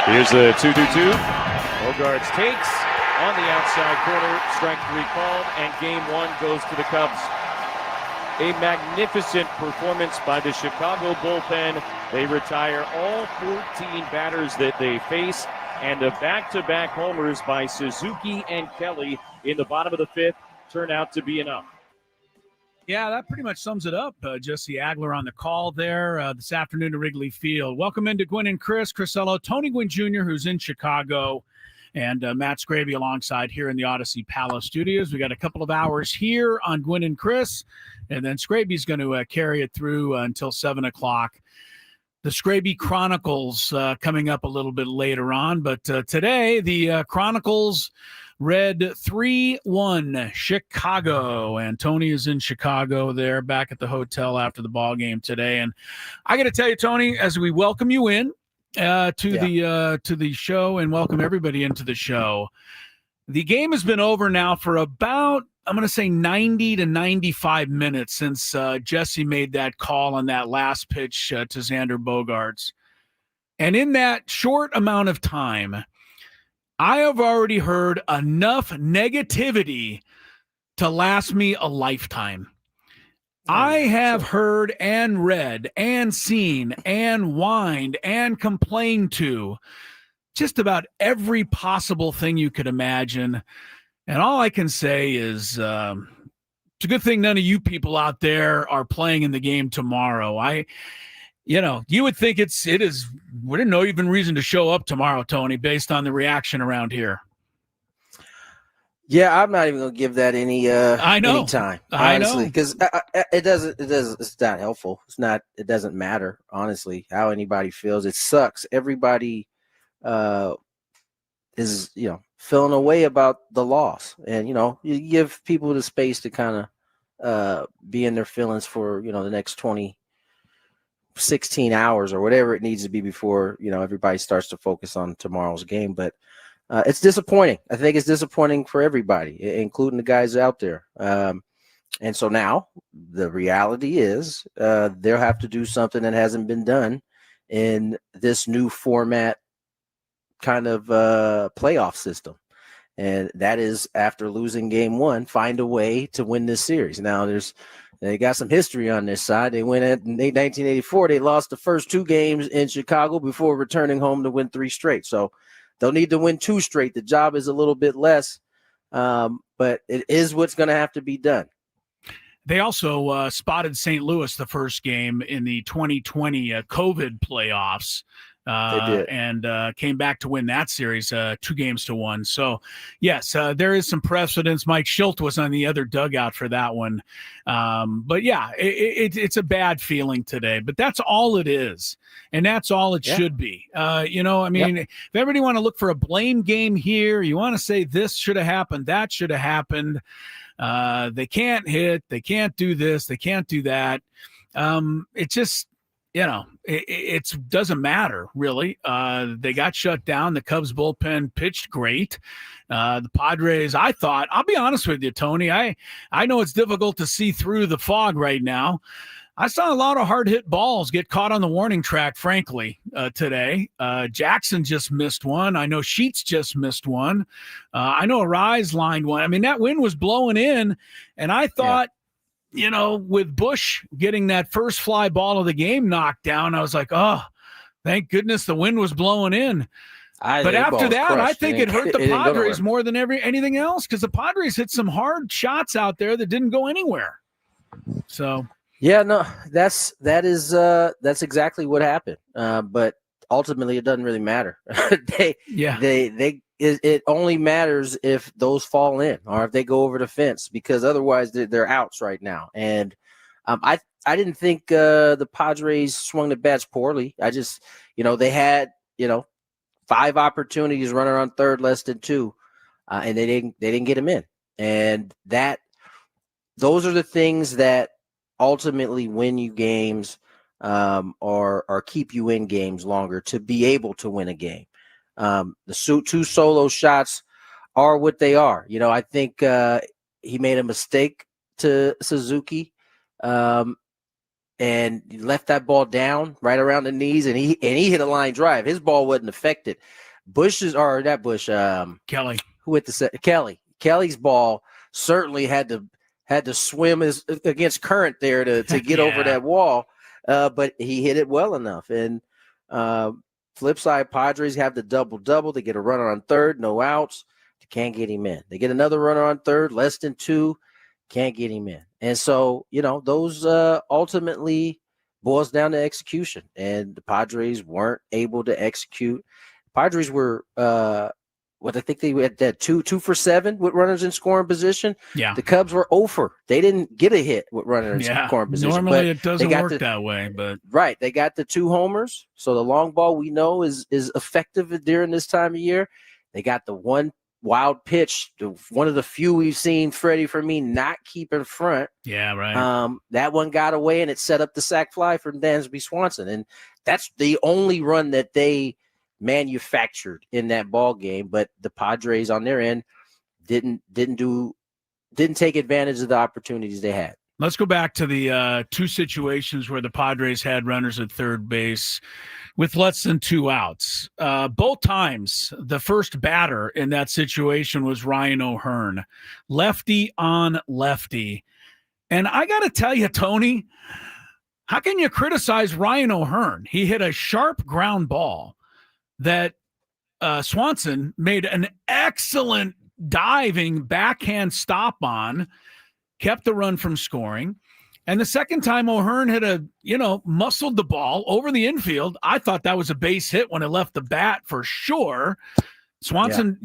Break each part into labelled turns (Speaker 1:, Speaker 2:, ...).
Speaker 1: Here's the 2-2. Bogarts takes on the outside corner. Strike three called, and game one goes to the Cubs. A magnificent performance by the Chicago bullpen. They retire all 14 batters that they face, and the back-to-back homers by Suzuki and Kelly in the bottom of the fifth turn out to be enough.
Speaker 2: Yeah, that pretty much sums it up. Jesse Agler on the call there this afternoon to Wrigley Field. Welcome into Gwynn and Chris Crisello, Tony Gwynn Jr., who's in Chicago, and Matt Skraby alongside here in the Odyssey Palace studios. We got a couple of hours here on Gwynn and Chris, and then Skraby's going to carry it through until 7 o'clock. The Skraby Chronicles coming up a little bit later on, but today the Chronicles read 3-1 Chicago, and Tony is in Chicago there back at the hotel after the ball game today. And I got to tell you, Tony, as we welcome you in to the show and welcome everybody into the show, the game has been over now for about, I'm going to say 90 to 95 minutes since Jesse made that call on that last pitch to Xander Bogaerts. And in that short amount of time, I have already heard enough negativity to last me a lifetime. I have heard and read and seen and whined and complained to just about every possible thing you could imagine. And all I can say is it's a good thing none of you people out there are playing in the game tomorrow. You would think it is. We didn't know even reason to show up tomorrow, Tony, based on the reaction around here.
Speaker 3: Yeah, I'm not even going to give that any time, honestly, because it doesn't. It's not helpful. It doesn't matter, honestly, how anybody feels. It sucks. Everybody is, feeling away about the loss, and you give people the space to kind of be in their feelings for the next 16 hours or whatever it needs to be before everybody starts to focus on tomorrow's game. But it's disappointing. I think it's disappointing for everybody, including the guys out there. And so now the reality is they'll have to do something that hasn't been done in this new format kind of playoff system. And that is, after losing game one, find a way to win this series. Now they got some history on this side. They went in 1984. They lost the first two games in Chicago before returning home to win 3 straight. So they'll need to win 2 straight. The job is a little bit less, but it is what's going to have to be done.
Speaker 2: They also spotted St. Louis the first game in the 2020 COVID playoffs. And came back to win that series 2-1. So, yes, there is some precedence. Mike Schilt was on the other dugout for that one. But, yeah, it's a bad feeling today. But that's all it is, and that's all it should be. If everybody want to look for a blame game here, you want to say this should have happened, that should have happened. They can't hit. They can't do this. They can't do that. It just – it doesn't matter, really. They got shut down. The Cubs bullpen pitched great. The Padres, I'll be honest with you, Tony, I know it's difficult to see through the fog right now. I saw a lot of hard-hit balls get caught on the warning track, frankly, today. Jackson just missed one. I know Sheets just missed one. I know Arise lined one. I mean, that wind was blowing in, and I thought, with Bush getting that first fly ball of the game knocked down, I was like, oh, thank goodness the wind was blowing in. But after that, I think it hurt the Padres more than anything else, because the Padres hit some hard shots out there that didn't go anywhere. So,
Speaker 3: yeah, no, that's exactly what happened. But ultimately, it doesn't really matter. It only matters if those fall in or if they go over the fence, because otherwise they're outs right now. And I didn't think the Padres swung the bats poorly. I just, they had, 5 opportunities running on third, less than 2, and they didn't get them in. And those are the things that ultimately win you games or keep you in games longer to be able to win a game. The 2 solo shots are what they are. I think he made a mistake to Suzuki and he left that ball down right around the knees, and he hit a line drive. His ball wasn't affected.
Speaker 2: Kelly.
Speaker 3: Who hit the set? Kelly's ball certainly had to swim against current there to get over that wall, but he hit it well enough. And flip side, Padres have the double. They get a runner on third, no outs. Can't get him in. They get another runner on third, less than 2, can't get him in. And so, those ultimately boils down to execution. And the Padres weren't able to execute. Padres were, I think they had that 2 for 7 with runners in scoring position.
Speaker 2: Yeah.
Speaker 3: The Cubs were 0 for. They didn't get a hit with runners in scoring position.
Speaker 2: Normally it doesn't work that way, but
Speaker 3: right. They got the 2 homers. So the long ball we know is effective during this time of year. They got the 1 wild pitch, one of the few we've seen Freddie for me not keep in front.
Speaker 2: Yeah, right.
Speaker 3: That one got away, and it set up the sac fly from Dansby Swanson, and that's the only run that they manufactured in that ball game. But the Padres on their end didn't take advantage of the opportunities they had.
Speaker 2: Let's go back to the 2 situations where the Padres had runners at third base with less than 2 outs. Both times, the first batter in that situation was Ryan O'Hearn, lefty on lefty. And I got to tell you, Tony, how can you criticize Ryan O'Hearn? He hit a sharp ground ball that Swanson made an excellent diving backhand stop on, kept the run from scoring. And the second time O'Hearn had muscled the ball over the infield, I thought that was a base hit when it left the bat for sure. Swanson,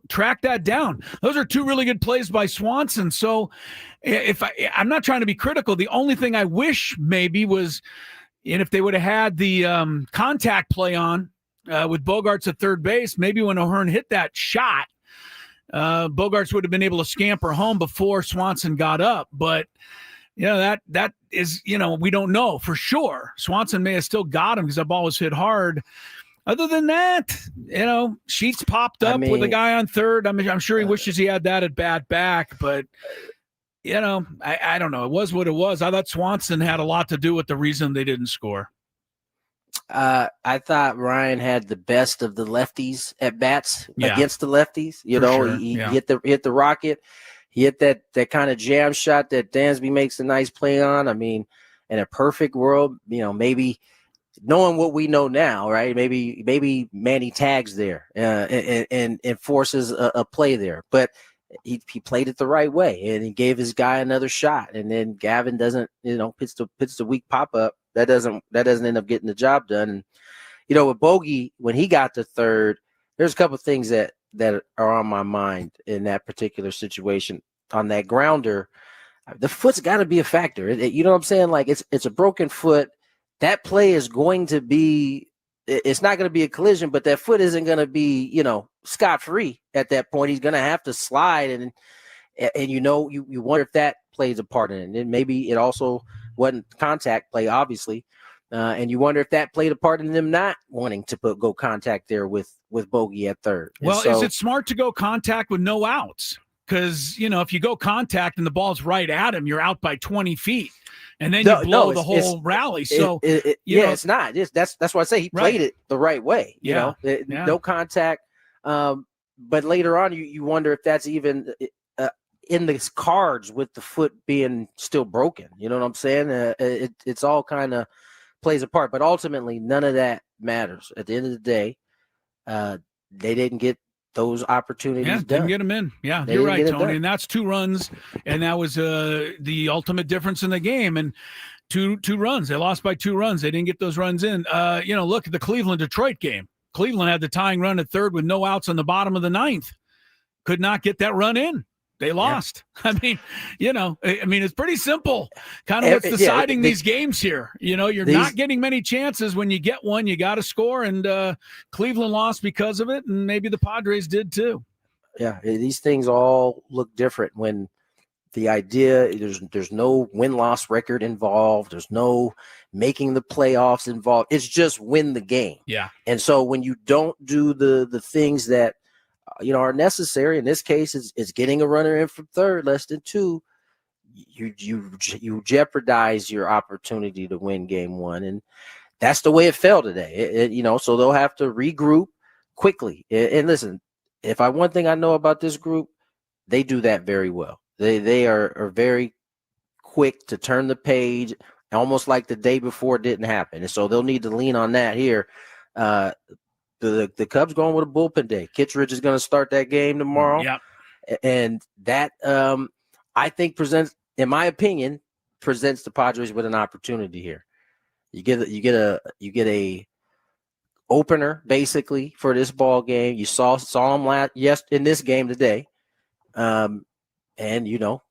Speaker 2: tracked that down. Those are 2 really good plays by Swanson. So I'm not trying to be critical. The only thing I wish maybe was, and if they would have had the contact play on with Bogaerts at third base, maybe when O'Hearn hit that shot, Bogaerts would have been able to scamper home before Swanson got up. But that is, we don't know for sure. Swanson may have still got him because that ball was hit hard. Other than that, Sheets popped up with a guy on third. I'm sure he wishes he had that at bat back, but I don't know. It was what it was. I thought Swanson had a lot to do with the reason they didn't score.
Speaker 3: I thought Ryan had the best of the lefties at bats against the lefties. He hit the rocket. He hit that kind of jam shot that Dansby makes a nice play on. I mean, in a perfect world, maybe knowing what we know now, right? Maybe Manny tags there and forces a play there. But he played it the right way, and he gave his guy another shot. And then Gavin doesn't, puts the weak pop up. That doesn't end up getting the job done. And with Bogey, when he got to third, there's a couple of things that are on my mind in that particular situation. On that grounder, the foot's got to be a factor. You know what I'm saying? Like it's a broken foot. That play is going to be. It's not going to be a collision, but that foot isn't going to be, scot-free at that point. He's going to have to slide, and you wonder if that plays a part in it. And then maybe it also wasn't contact play, obviously, and you wonder if that played a part in them not wanting to go contact there with Bogey at third.
Speaker 2: Well, is it smart to go contact with no outs? Because, if you go contact and the ball's right at him, you're out by 20 feet. And then you blow the whole rally. So
Speaker 3: it's not. That's why I say he played it the right way. No contact. But later on, you wonder if that's even in the cards with the foot being still broken. You know what I'm saying? It's all kind of plays a part. But ultimately, none of that matters. At the end of the day, they didn't get those opportunities done.
Speaker 2: Didn't get them in. Yeah, you're right, Tony. And that's 2 runs, and that was the ultimate difference in the game. And two runs. They lost by 2 runs. They didn't get those runs in. Look at the Cleveland-Detroit game. Cleveland had the tying run at third with no outs on the bottom of the 9th. Could not get that run in. They lost. Yeah. I mean, it's pretty simple. Kind of what's deciding these games here. You're not getting many chances. When you get one, you got to score. And Cleveland lost because of it, and maybe the Padres did too.
Speaker 3: Yeah, these things all look different when the idea there's no win-loss record involved. There's no making the playoffs involved. It's just win the game.
Speaker 2: Yeah.
Speaker 3: And so when you don't do the things that are necessary, in this case is getting a runner in from third, less than 2, you jeopardize your opportunity to win game one, and that's the way it fell today. So they'll have to regroup quickly. And listen, if one thing I know about this group, they do that very well. They are very quick to turn the page, almost like the day before it didn't happen. And so they'll need to lean on that here. The Cubs going with a bullpen day. Kittredge is going to start that game tomorrow.
Speaker 2: Yep.
Speaker 3: And that I think in my opinion, presents the Padres with an opportunity here. You get a opener basically for this ball game. You saw him in this game today, and you go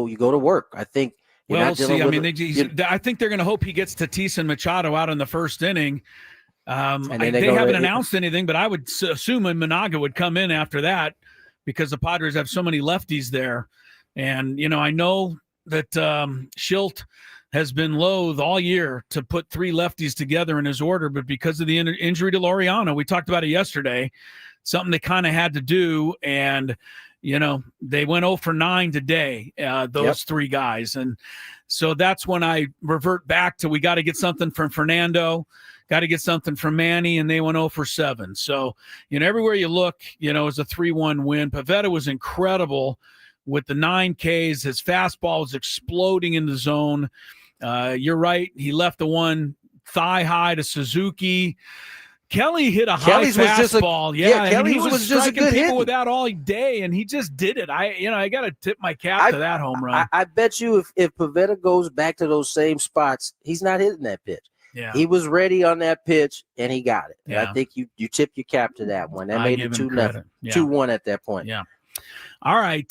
Speaker 3: to work. I think.
Speaker 2: Well, see, I think they're going to hope he gets Tatis and Machado out in the first inning. They haven't announced anything, but I would assume Managa would come in after that because the Padres have so many lefties there. And, I know that Schilt has been loath all year to put three lefties together in his order, but because of the injury to Laureano, we talked about it yesterday, something they kind of had to do. And, they went 0 for 9 today, those three guys. And so that's when I revert back to we got to get something from Fernando, got to get something from Manny, and they went 0 for 7. So, everywhere you look, it was a 3-1 win. Pivetta was incredible with the 9 Ks. His fastball was exploding in the zone. You're right. He left the one thigh high to Suzuki. Kelly hit a high fastball. Kelly was just a good hit with that all day, and he just did it. I got to tip my cap to that home run.
Speaker 3: I bet you if Pivetta goes back to those same spots, he's not hitting that pitch.
Speaker 2: Yeah.
Speaker 3: He was ready on that pitch, and he got it.
Speaker 2: Yeah.
Speaker 3: I think you tip your cap to that one. That made it 2-0, 2-1 at that point.
Speaker 2: Yeah. All right.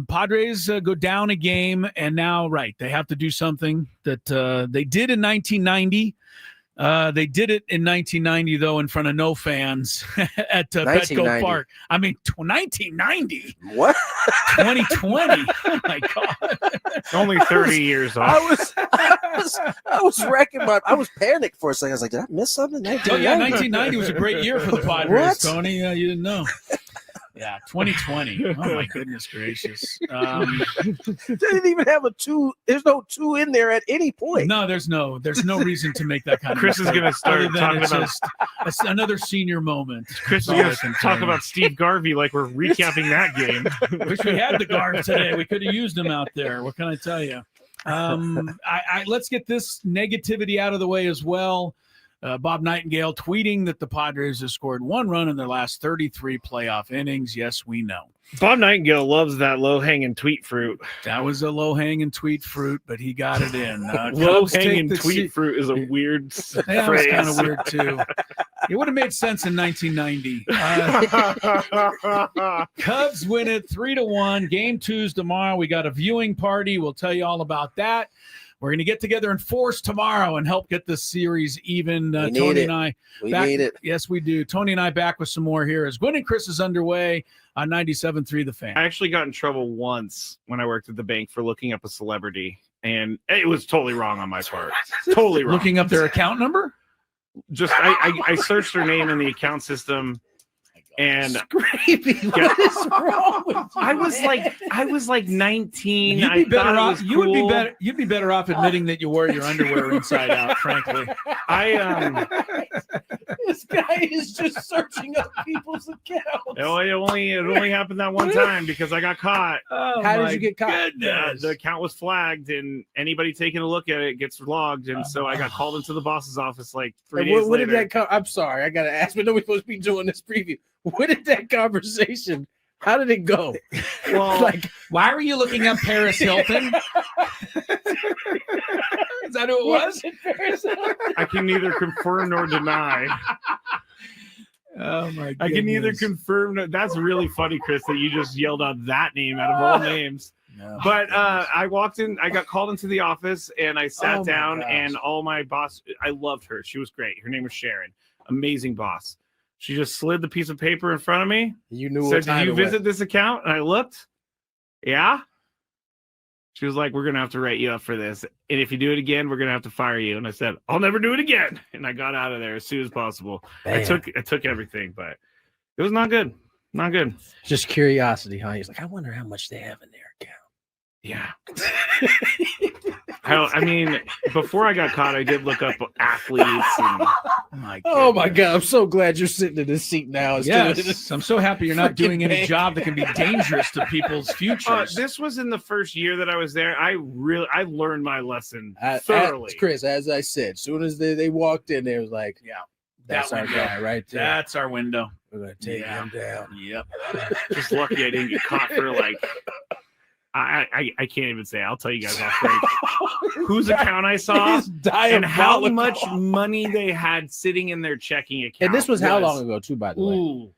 Speaker 2: Padres go down a game, and now, they have to do something that they did in 1990. They did it in 1990, though, in front of no fans at Petco Park. 1990.
Speaker 3: What?
Speaker 2: 2020. Oh, my God.
Speaker 4: Only 30 years off.
Speaker 3: I was wrecking I was panicked for a second. I was like, did I miss something?
Speaker 2: 1990 was a great year for the Padres, Tony. You didn't know. Yeah, 2020. Oh, my goodness gracious.
Speaker 3: They didn't even have a 2. There's no 2 in there at any point.
Speaker 2: No, there's no reason to make that kind of
Speaker 4: Chris is going to start talking about
Speaker 2: it's another senior moment.
Speaker 4: Chris is going to talk about Steve Garvey like we're recapping that game.
Speaker 2: Wish we had the Garv today. We could have used him out there. What can I tell you? Let's get this negativity out of the way as well. Bob Nightingale tweeting that the Padres have scored 1 run in their last 33 playoff innings. Yes, we know.
Speaker 4: Bob Nightingale loves that low-hanging tweet fruit.
Speaker 2: That was a low-hanging tweet fruit, but he got it in.
Speaker 4: Low-hanging tweet fruit is a weird phrase.
Speaker 2: That was kind of weird, too. It would have made sense in 1990. Cubs win it 3-1. Game 2's tomorrow. We got a viewing party. We'll tell you all about that. We're going to get together in force tomorrow and help get this series even. Tony and I.
Speaker 3: We need it.
Speaker 2: Yes, we do. Tony and I back with some more here as Gwynn and Chris is underway on 97.3 The Fan.
Speaker 4: I actually got in trouble once when I worked at the bank for looking up a celebrity, and it was totally wrong on my part. Totally wrong.
Speaker 2: Looking up their account number?
Speaker 4: Just I searched their name in the account system. And
Speaker 3: Skraby, what is wrong with you?
Speaker 4: I was like 19.
Speaker 2: You'd be better off. You'd be better off admitting that you wore your underwear inside out. Frankly,
Speaker 3: this guy is just searching up people's accounts.
Speaker 4: It only happened that one time because I got caught.
Speaker 3: How did you get caught?
Speaker 4: The account was flagged, and anybody taking a look at it gets logged. And so I got called into the boss's office like 3 days later.
Speaker 3: What did that come? I'm sorry, I gotta ask, but nobody's supposed to be doing this preview. What did that conversation? How did it go?
Speaker 2: Well, why were you looking up Paris Hilton? Is that who it was?
Speaker 3: Paris Hilton?
Speaker 4: I can neither confirm nor deny.
Speaker 2: Oh my goodness.
Speaker 4: I can neither confirm. That's really funny, Chris, that you just yelled out that name out of all names. No. But I walked in. I got called into the office, and I sat down, and my boss. I loved her. She was great. Her name was Sharon. Amazing boss. She just slid the piece of paper in front of me.
Speaker 3: You knew.
Speaker 4: Said, "Did you visit this account?" And I looked. Yeah. She was like, "We're gonna have to write you up for this, and if you do it again, we're gonna have to fire you." And I said, "I'll never do it again." And I got out of there as soon as possible. I took everything, but it was not good. Not good.
Speaker 3: Just curiosity, huh? He's like, I wonder how much they have in their account.
Speaker 4: Yeah. I mean, before I got caught, I did look up athletes. And,
Speaker 3: oh my God! I'm so glad you're sitting in this seat now.
Speaker 2: Yes, I'm so happy you're not doing any job that can be dangerous to people's futures.
Speaker 4: This was in the first year that I was there. I learned my lesson thoroughly.
Speaker 5: Chris, as I said, as soon as they walked in, there was like,
Speaker 2: yeah,
Speaker 5: that's our guy right there.
Speaker 2: That's our window.
Speaker 5: We're gonna take him down.
Speaker 2: Yep.
Speaker 4: Just lucky I didn't get caught for like. I can't even say. I'll tell you guys off break whose account I saw and how much money they had sitting in their checking account.
Speaker 5: And this was how long ago, too, by the way?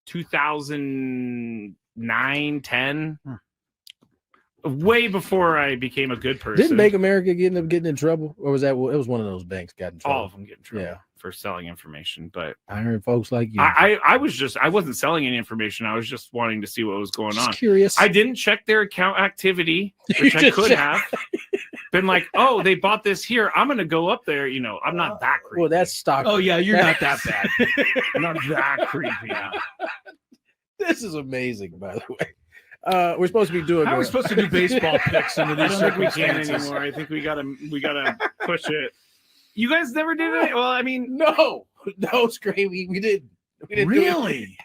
Speaker 4: 2009, 10. Way before I became a good person.
Speaker 5: Didn't Bank America get in trouble? Or was that it was one of those banks got in trouble?
Speaker 4: All of them get in trouble for selling information. But
Speaker 5: I heard folks like you.
Speaker 4: I wasn't selling any information. I was just wanting to see what was going on.
Speaker 5: Curious.
Speaker 4: I didn't check their account activity, which I could have. Been like, oh, they bought this here. I'm going to go up there. You know, I'm not that creepy.
Speaker 5: Well, that's stock.
Speaker 2: Oh, yeah, you're not that bad.
Speaker 4: I'm not that creepy.
Speaker 5: This is amazing, by the way. We're supposed to be doing.
Speaker 2: How are we supposed to do baseball picks under these
Speaker 4: I don't think we can
Speaker 2: circumstances?
Speaker 4: anymore. I think we gotta push it. You guys never did it? Well, I mean,
Speaker 5: no, Skraby, we didn't. We didn't
Speaker 2: really?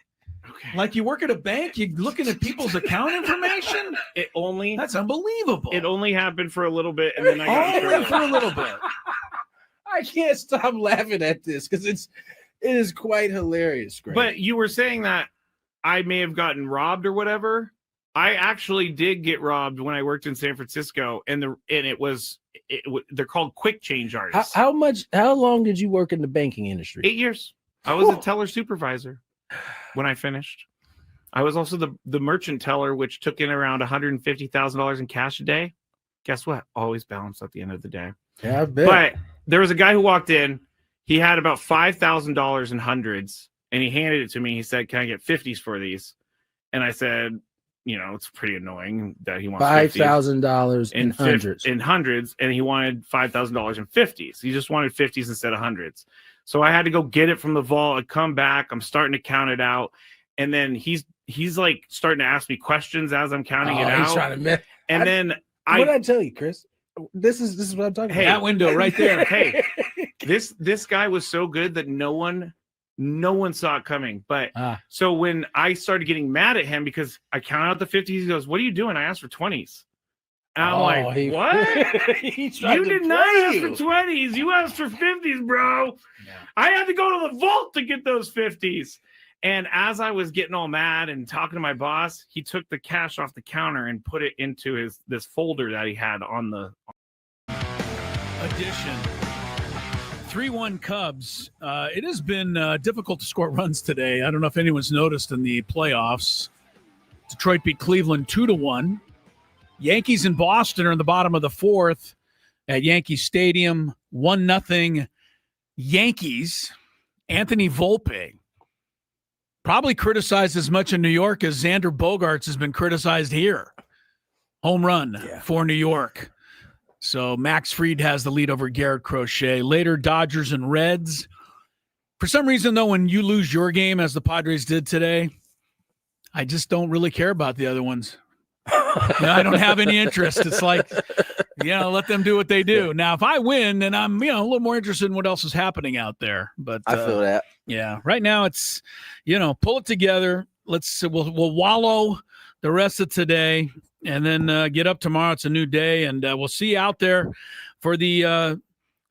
Speaker 4: Okay.
Speaker 2: Like you work at a bank, you're looking at people's account information?
Speaker 4: That's
Speaker 2: unbelievable.
Speaker 4: It only happened for a little bit, and then I got
Speaker 2: only for a little bit.
Speaker 5: I can't stop laughing at this because it is quite hilarious, Skraby.
Speaker 4: But you were saying that I may have gotten robbed or whatever. I actually did get robbed when I worked in San Francisco, and they're called quick change artists.
Speaker 5: How long did you work in the banking industry?
Speaker 4: 8 years. I was a teller supervisor when I finished. I was also the merchant teller, which took in around $150,000 in cash a day. Guess what? Always balanced at the end of the day.
Speaker 5: Yeah, I bet.
Speaker 4: But there was a guy who walked in. He had about $5,000 in hundreds, and he handed it to me. He said, "Can I get 50s for these?" And I said, you know, it's pretty annoying that he wants
Speaker 5: $5,000 in hundreds.
Speaker 4: In hundreds, and he wanted $5,000 in 50s. He just wanted 50s instead of hundreds. So I had to go get it from the vault. I come back. I'm starting to count it out, and then he's like starting to ask me questions as I'm counting it out.
Speaker 5: He's trying to
Speaker 4: what did
Speaker 5: I tell you, Chris? This is what I'm talking about.
Speaker 2: That window right there.
Speaker 4: Hey, this guy was so good that no one saw it coming. But so when I started getting mad at him because I counted out the 50s, he goes, "What are you doing?" I asked for 20s. And I'm like, what? You did not ask for 20s. You asked for 50s, bro. Yeah. I had to go to the vault to get those 50s. And as I was getting all mad and talking to my boss, he took the cash off the counter and put it into this folder that he had on the
Speaker 2: addition. 3-1 Cubs. It has been difficult to score runs today. I don't know if anyone's noticed in the playoffs. Detroit beat Cleveland 2-1. Yankees and Boston are in the bottom of the fourth at Yankee Stadium. 1-0 Yankees. Anthony Volpe, probably criticized as much in New York as Xander Bogaerts has been criticized here. Home run for New York. So Max Fried has the lead over Garrett Crochet. Later, Dodgers and Reds. For some reason, though, when you lose your game, as the Padres did today, I just don't really care about the other ones. I don't have any interest. It's like, let them do what they do. Now, if I win, then I'm, a little more interested in what else is happening out there. But
Speaker 3: I feel that.
Speaker 2: Yeah, right now it's, pull it together. We'll wallow the rest of today. And then get up tomorrow. It's a new day, and we'll see you out there for the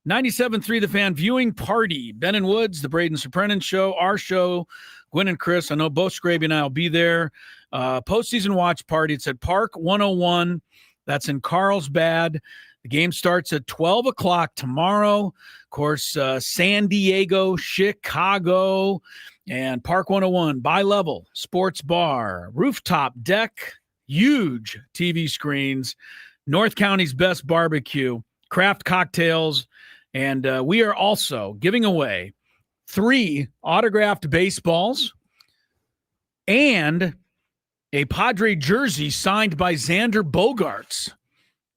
Speaker 2: 97.3 The Fan viewing party. Ben and Woods, the Braden Soprenin Show, our show, Gwynn and Chris. I know both Skraby and I will be there. Postseason watch party. It's at Park 101. That's in Carlsbad. The game starts at 12 o'clock tomorrow. Of course, San Diego, Chicago, and Park 101, bi-level, sports bar, rooftop deck, huge TV screens, North County's best barbecue, craft cocktails, and we are also giving away 3 autographed baseballs and a Padre jersey signed by Xander Bogaerts.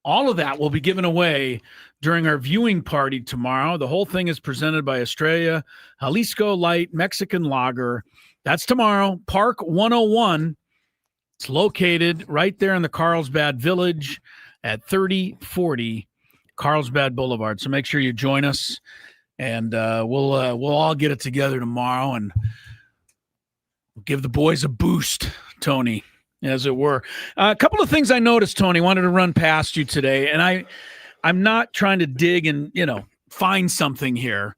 Speaker 2: All of that will be given away during our viewing party tomorrow. The whole thing is presented by Estrella Jalisco Light Mexican Lager. That's tomorrow, Park 101. It's located right there in the Carlsbad Village at 3040 Carlsbad Boulevard. So make sure you join us, and we'll all get it together tomorrow and give the boys a boost, Tony, as it were. A couple of things I noticed, Tony, wanted to run past you today, and I'm not trying to dig and find something here.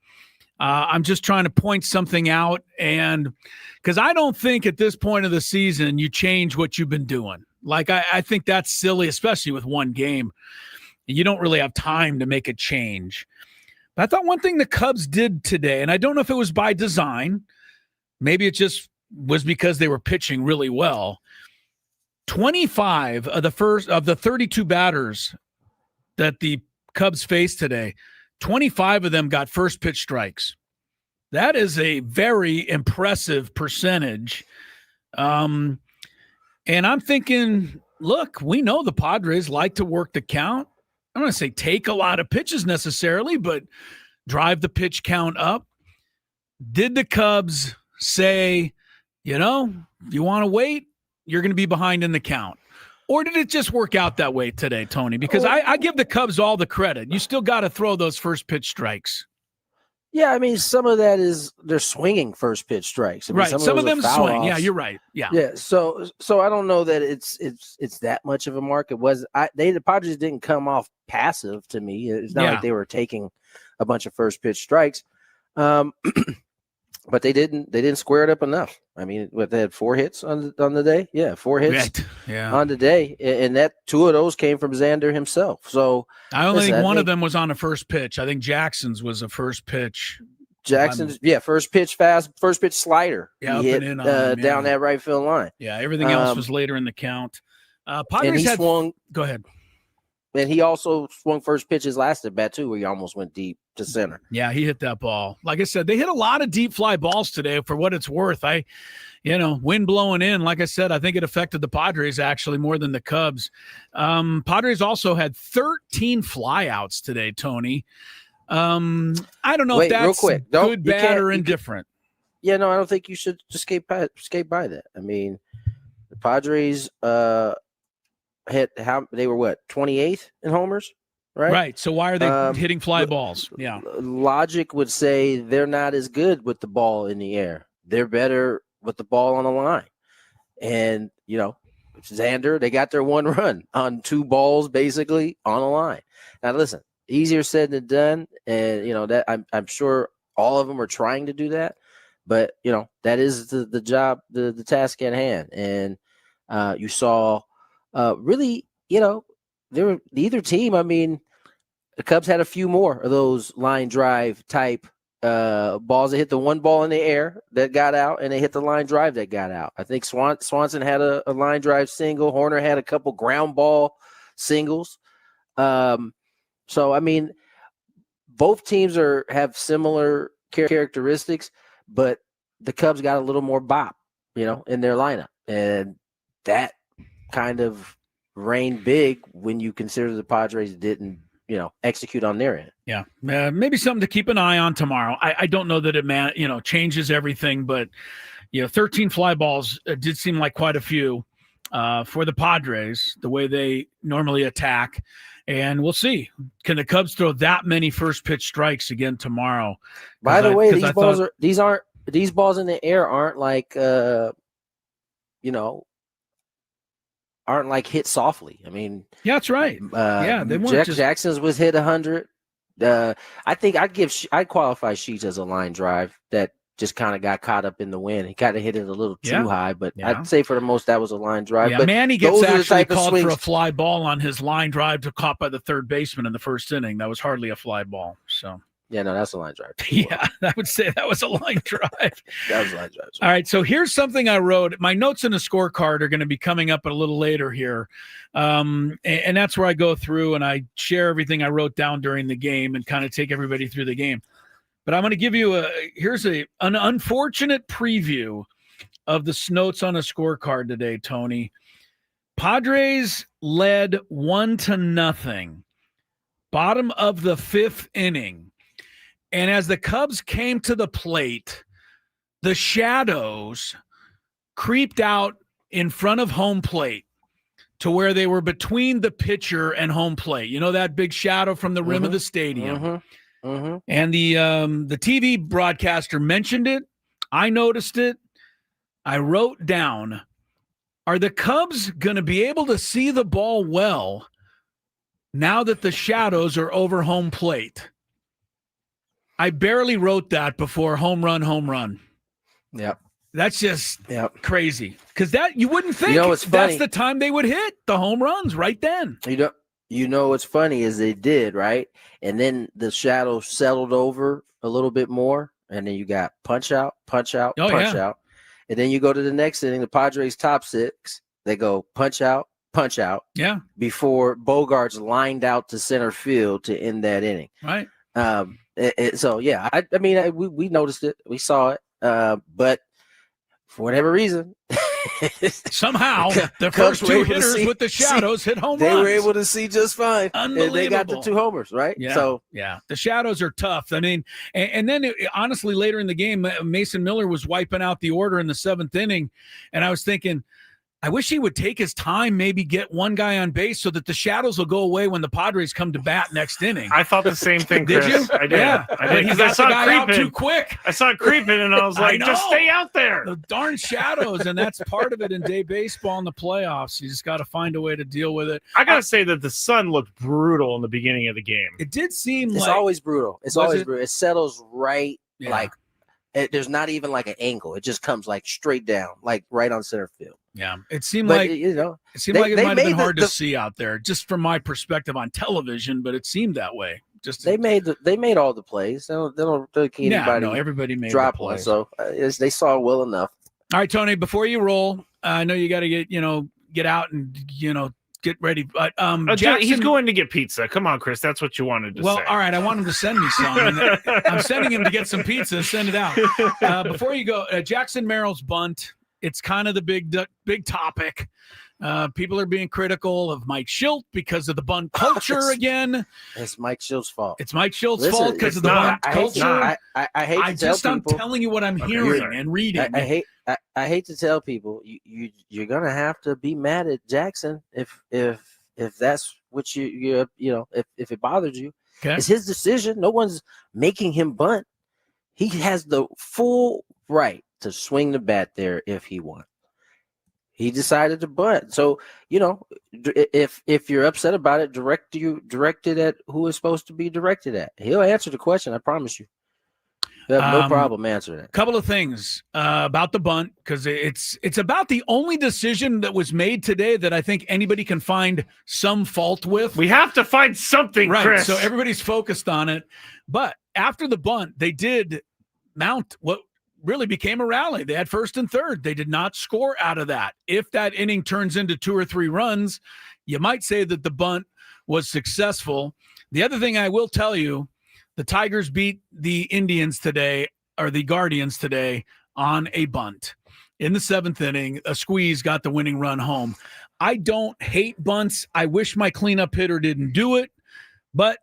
Speaker 2: I'm just trying to point something out, and because I don't think at this point of the season you change what you've been doing. Like, I think that's silly, especially with one game. You don't really have time to make a change. But I thought one thing the Cubs did today, and I don't know if it was by design, maybe it just was because they were pitching really well. 25 of the 32 batters that the Cubs faced today, 25 of them got first pitch strikes. That is a very impressive percentage. And I'm thinking, look, we know the Padres like to work the count. I'm going to say take a lot of pitches necessarily, but drive the pitch count up. Did the Cubs say, you want to wait, you're going to be behind in the count? Or did it just work out that way today, Tony? Because I give the Cubs all the credit. You still got to throw those first pitch strikes.
Speaker 3: Yeah, I mean, some of that is they're swinging first pitch strikes. I mean,
Speaker 2: right, some of them swing.
Speaker 3: Offs.
Speaker 2: Yeah, you're right. Yeah.
Speaker 3: So I don't know that it's that much of a mark. It was the Padres didn't come off passive to me. It's not like they were taking a bunch of first pitch strikes. But they didn't square it up enough. I mean, they had 4 hits on the day. Yeah, 4 hits on the day, and that 2 of those came from Xander himself. So
Speaker 2: I only think one of them was on a first pitch. I think Jackson's was a first pitch.
Speaker 3: Jackson's, first pitch slider.
Speaker 2: Yeah,
Speaker 3: he hit down that right field line.
Speaker 2: Yeah, everything else was later in the count. Padres
Speaker 3: swung.
Speaker 2: Go ahead.
Speaker 3: And he also swung first pitch his last at bat too, where he almost went deep to center.
Speaker 2: Yeah, he hit that ball. Like I said, they hit a lot of deep fly balls today. For what it's worth, wind blowing in. Like I said, I think it affected the Padres actually more than the Cubs. Padres also had 13 flyouts today, Tony. I don't know if that's real quick. Good, bad, or indifferent.
Speaker 3: I don't think you should skate by that. I mean, the Padres they were 28th in homers, right?
Speaker 2: Right. So why are they hitting fly balls? Yeah.
Speaker 3: Logic would say they're not as good with the ball in the air. They're better with the ball on the line. And, Xander, they got their 1 run on 2 balls basically on the line. Now listen, easier said than done, and that I'm sure all of them are trying to do that, but that is the job, the task at hand. And you saw really, either team. I mean, the Cubs had a few more of those line drive type balls that hit the 1 ball in the air that got out, and they hit the line drive that got out. I think Swanson had a line drive single. Horner had a couple ground ball singles. So, I mean, both teams have similar characteristics, but the Cubs got a little more bop, in their lineup. And that kind of reigned big when you consider the Padres didn't, execute on their end.
Speaker 2: Yeah. Maybe something to keep an eye on tomorrow. I don't know that it, changes everything, but, 13 fly balls did seem like quite a few for the Padres, the way they normally attack. And we'll see. Can the Cubs throw that many first pitch strikes again tomorrow?
Speaker 3: By the way, these balls in the air aren't like, aren't like hit softly. I mean,
Speaker 2: yeah, that's right.
Speaker 3: They weren't Jackson's was hit 100. I think I'd qualify Sheets as a line drive that just kind of got caught up in the wind. He kind of hit it a little too high, but I'd say for the most that was a line drive.
Speaker 2: Yeah,
Speaker 3: but
Speaker 2: Manny gets actually called for a fly ball on his line drive to caught by the third baseman in the first inning. That was hardly a fly ball. So
Speaker 3: yeah, no, that's a line drive.
Speaker 2: Yeah, I would say that was a line drive.
Speaker 3: That was a line drive.
Speaker 2: All right, so here's something I wrote. My notes in the scorecard are going to be coming up a little later here. And that's where I go through and I share everything I wrote down during the game and kind of take everybody through the game. But I'm going to give you here's an unfortunate preview of the notes on a scorecard today, Tony. Padres led 1-0, bottom of the 5th inning. And as the Cubs came to the plate, the shadows creeped out in front of home plate to where they were between the pitcher and home plate. You know, that big shadow from the rim of the stadium. And the TV broadcaster mentioned it. I noticed it. I wrote down, are the Cubs going to be able to see the ball well now that the shadows are over home plate? I barely wrote that before home run.
Speaker 3: Yep.
Speaker 2: That's just crazy. Because that you wouldn't think that's the time they would hit the home runs right then.
Speaker 3: You know what's funny is they did, right? And then the shadow settled over a little bit more, and then you got punch out, punch out. And then you go to the next inning, the Padres top six, they go punch out.
Speaker 2: Yeah.
Speaker 3: Before Bogarts lined out to center field to end that inning.
Speaker 2: Right.
Speaker 3: So yeah, I mean, we noticed it, we saw it, but for whatever reason,
Speaker 2: somehow the first two hitters with the shadows hit home runs.
Speaker 3: They were able to see just fine.
Speaker 2: Unbelievable.
Speaker 3: And they got the 2 homers, right?
Speaker 2: Yeah.
Speaker 3: So
Speaker 2: yeah, the shadows are tough. I mean, and then honestly, later in the game, Mason Miller was wiping out the order in the 7th inning, and I was thinking, I wish he would take his time, maybe get one guy on base so that the shadows will go away when the Padres come to bat next inning.
Speaker 4: I thought the same thing, Chris.
Speaker 2: Did you?
Speaker 4: I did.
Speaker 2: Yeah.
Speaker 4: I did.
Speaker 2: He got the guy out too quick.
Speaker 4: I saw it creeping, and I was like, just stay out there.
Speaker 2: The darn shadows, and that's part of it in day baseball in the playoffs. You just got to find a way to deal with it.
Speaker 4: I got to say that the sun looked brutal in the beginning of the game.
Speaker 2: It did seem
Speaker 3: it's always brutal. It's always brutal. It settles right, like there's not even like an angle. It just comes like straight down, like right on center field.
Speaker 2: Yeah, it seemed like it might have been hard to see out there, just from my perspective on television. But it seemed that way. They
Speaker 3: made all the plays. They don't anybody.
Speaker 2: No, everybody made
Speaker 3: drop
Speaker 2: the plays.
Speaker 3: One, so they saw it well enough.
Speaker 2: All right, Tony. Before you roll, I know you got to get out and get ready. But
Speaker 4: Jackson, he's going to get pizza. Come on, Chris. That's what you wanted to say.
Speaker 2: Well, all right. I want him to send me some. I'm sending him to get some pizza. Send it out. Before you go, Jackson Merrill's bunt. It's kind of the big topic. People are being critical of Mike Schilt because of the bunt culture again.
Speaker 3: It's Mike Schilt's fault.
Speaker 2: It's Mike Schilt's fault because of the bunt culture.
Speaker 3: I hate to tell people.
Speaker 2: I'm telling you what I'm hearing and reading.
Speaker 3: I hate to tell people you're gonna have to be mad at Jackson if that's what if it bothers you.
Speaker 2: Okay.
Speaker 3: It's his decision. No one's making him bunt. He has the full right to swing the bat there if he wants. He decided to bunt. So, if you're upset about it, direct it at who it's supposed to be directed at. He'll answer the question, I promise you. He'll have no problem answering it.
Speaker 2: Couple of things about the bunt, because it's about the only decision that was made today that I think anybody can find some fault with.
Speaker 4: We have to find something,
Speaker 2: right?
Speaker 4: Chris.
Speaker 2: So everybody's focused on it. But after the bunt, they did mount what really became a rally. They had first and third. They did not score out of that. If that inning turns into 2 or 3 runs, you might say that the bunt was successful. The other thing I will tell you, the Tigers beat the Indians today, or the Guardians today, on a bunt. In the 7th inning, a squeeze got the winning run home. I don't hate bunts. I wish my cleanup hitter didn't do it. But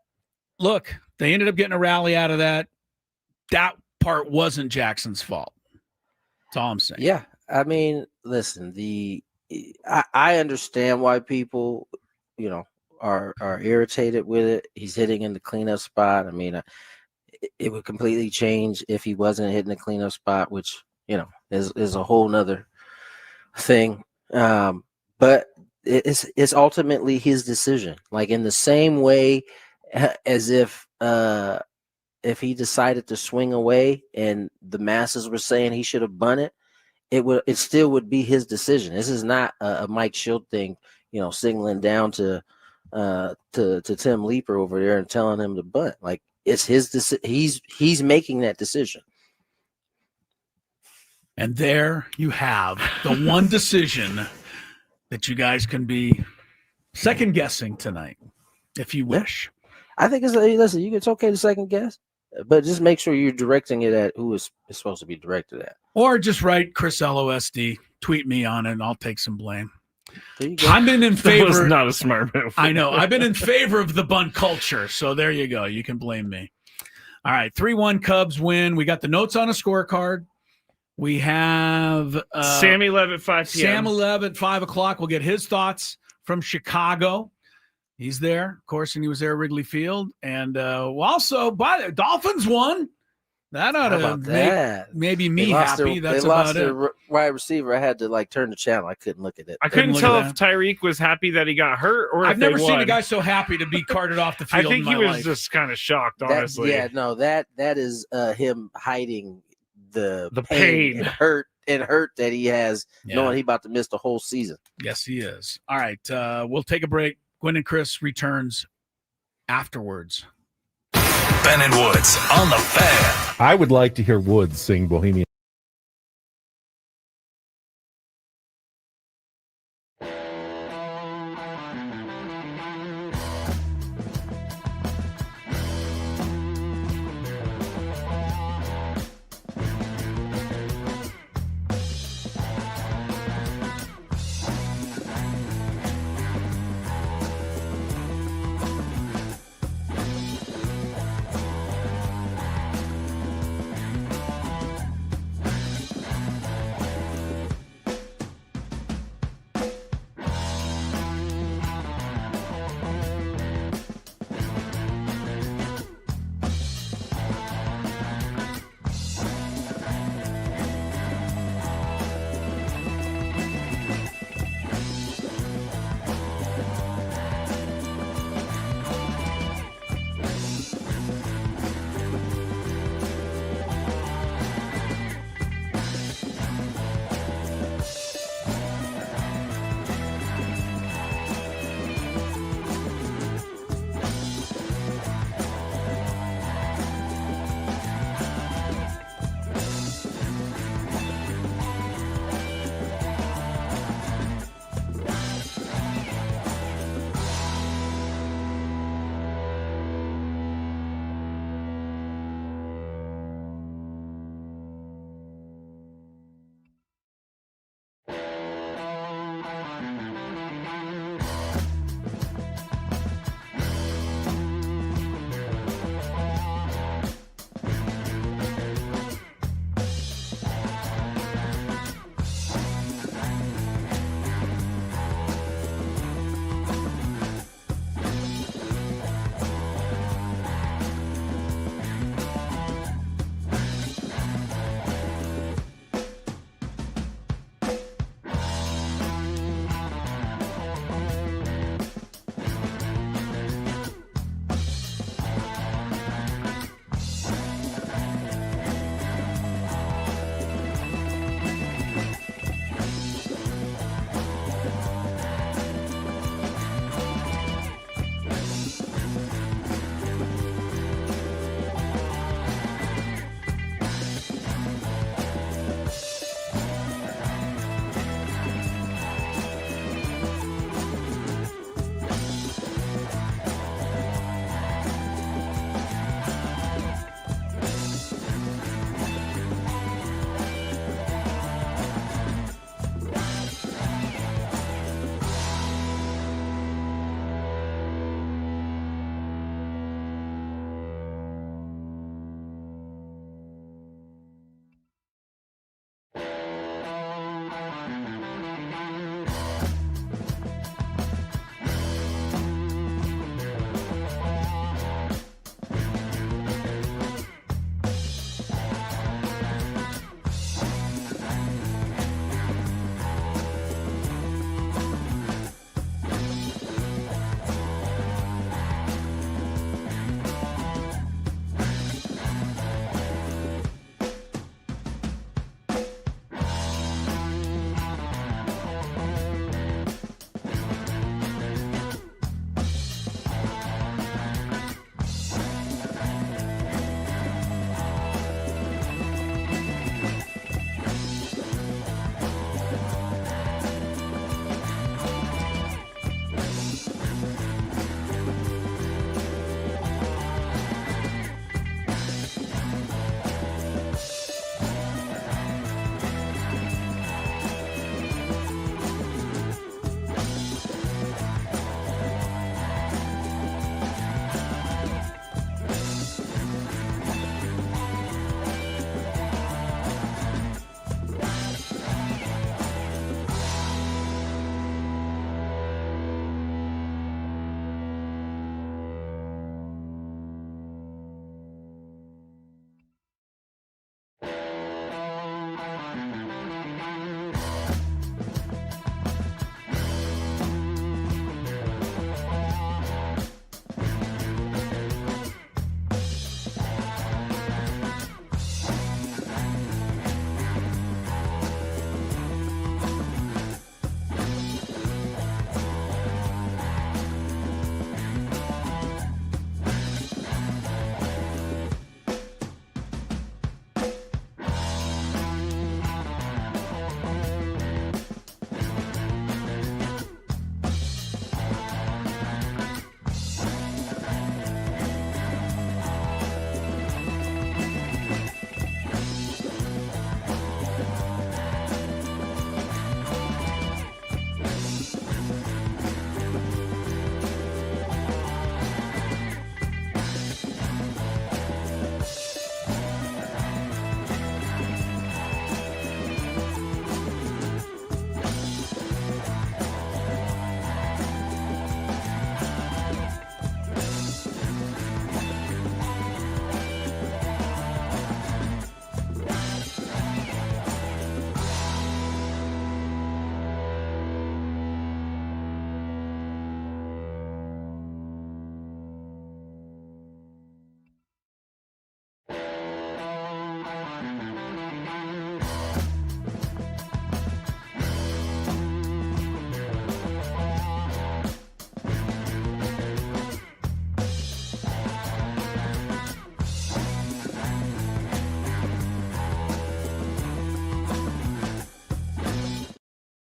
Speaker 2: look, they ended up getting a rally out of that. That part wasn't Jackson's fault. That's all I'm saying.
Speaker 3: Yeah. I mean, listen, I understand why people, are irritated with it. He's hitting in the cleanup spot. I mean, it would completely change if he wasn't hitting the cleanup spot, which, is a whole nother thing. But it's ultimately his decision. Like in the same way as if he decided to swing away and the masses were saying he should have bunted, it still would be his decision. This is not a Mike Schilt thing, signaling down to Tim Leeper over there and telling him to bunt. Like it's his he's making that decision.
Speaker 2: And there you have the one decision that you guys can be second guessing tonight, if you wish.
Speaker 3: I think it's okay to second guess, but just make sure you're directing it at who it's supposed to be directed at.
Speaker 2: Or just write Chris LOSD, tweet me on it, and I'll take some blame.
Speaker 3: There you go.
Speaker 2: I've been in favor.
Speaker 4: That was not a smart move.
Speaker 2: I know. I've been in favor of the bunt culture, so there you go. You can blame me. All right, 3-1 Cubs win. We got the notes on a scorecard. We have
Speaker 4: Sammy Levit, 5 p.m.
Speaker 2: Sam 11, 5 o'clock. We'll get his thoughts from Chicago. He's there, of course, and he was there at Wrigley Field. And also, by the Dolphins won. That ought to make maybe me happy. That's about it.
Speaker 3: Their wide receiver. I had to turn the channel. I couldn't look at it.
Speaker 4: I couldn't tell if Tyreek was happy that he got hurt or
Speaker 2: I've never seen a guy so happy to be carted off the field.
Speaker 4: I think he was just kind of shocked, honestly.
Speaker 3: That is him hiding the
Speaker 4: pain
Speaker 3: and hurt that he has, knowing he's about to miss the whole season.
Speaker 2: Yes, he is. All right, we'll take a break. Gwynn and Chris returns afterwards.
Speaker 6: Ben and Woods on the Fan.
Speaker 7: I would like to hear Woods sing Bohemian.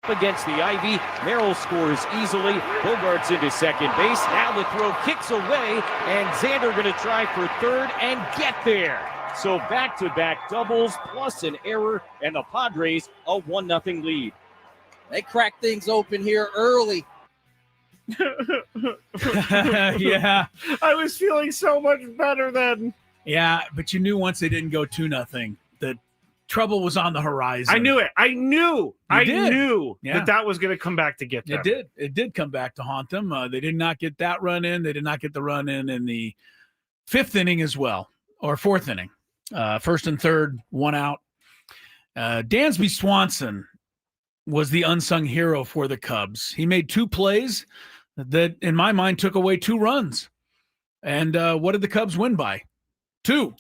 Speaker 1: against the Ivy. Merrill scores easily. Bogart's into second base. Now the throw kicks away, and Xander going to try for third and get there. So back-to-back doubles plus an error, and the Padres a 1-0 lead.
Speaker 5: They cracked things open here early.
Speaker 2: Yeah.
Speaker 4: I was feeling so much better then.
Speaker 2: Yeah, but you knew once they didn't go 2-0 that trouble was on the horizon.
Speaker 4: I knew it. I knew
Speaker 2: Yeah.
Speaker 4: that was going to come back to get them.
Speaker 2: It did come back to haunt them. They did not get that run in. They did not get the run in the fifth inning as well, or fourth inning. First and third, one out. Dansby Swanson was the unsung hero for the Cubs. He made two plays that, in my mind, took away two runs. And what did the Cubs win by? Two.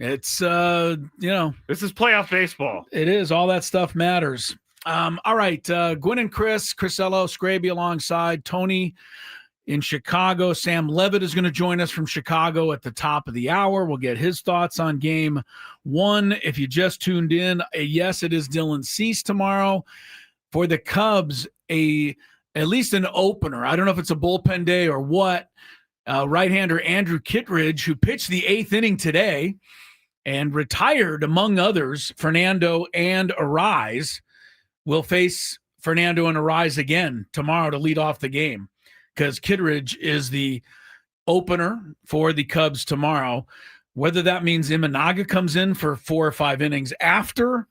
Speaker 2: It's, this
Speaker 4: is playoff baseball.
Speaker 2: It is. All that stuff matters. All right. Gwynn and Chris Skraby alongside Tony in Chicago. Sam Levit is going to join us from Chicago at the top of the hour. We'll get his thoughts on game one. If you just tuned in, yes, it is Dylan Cease tomorrow. For the Cubs, at least an opener. I don't know if it's a bullpen day or what. Right-hander Andrew Kittredge, who pitched the eighth inning today and retired, among others, Fernando and Arise, will face Fernando and Arise again tomorrow to lead off the game, because Kittredge is the opener for the Cubs tomorrow. Whether that means Imanaga comes in for 4 or 5 innings after,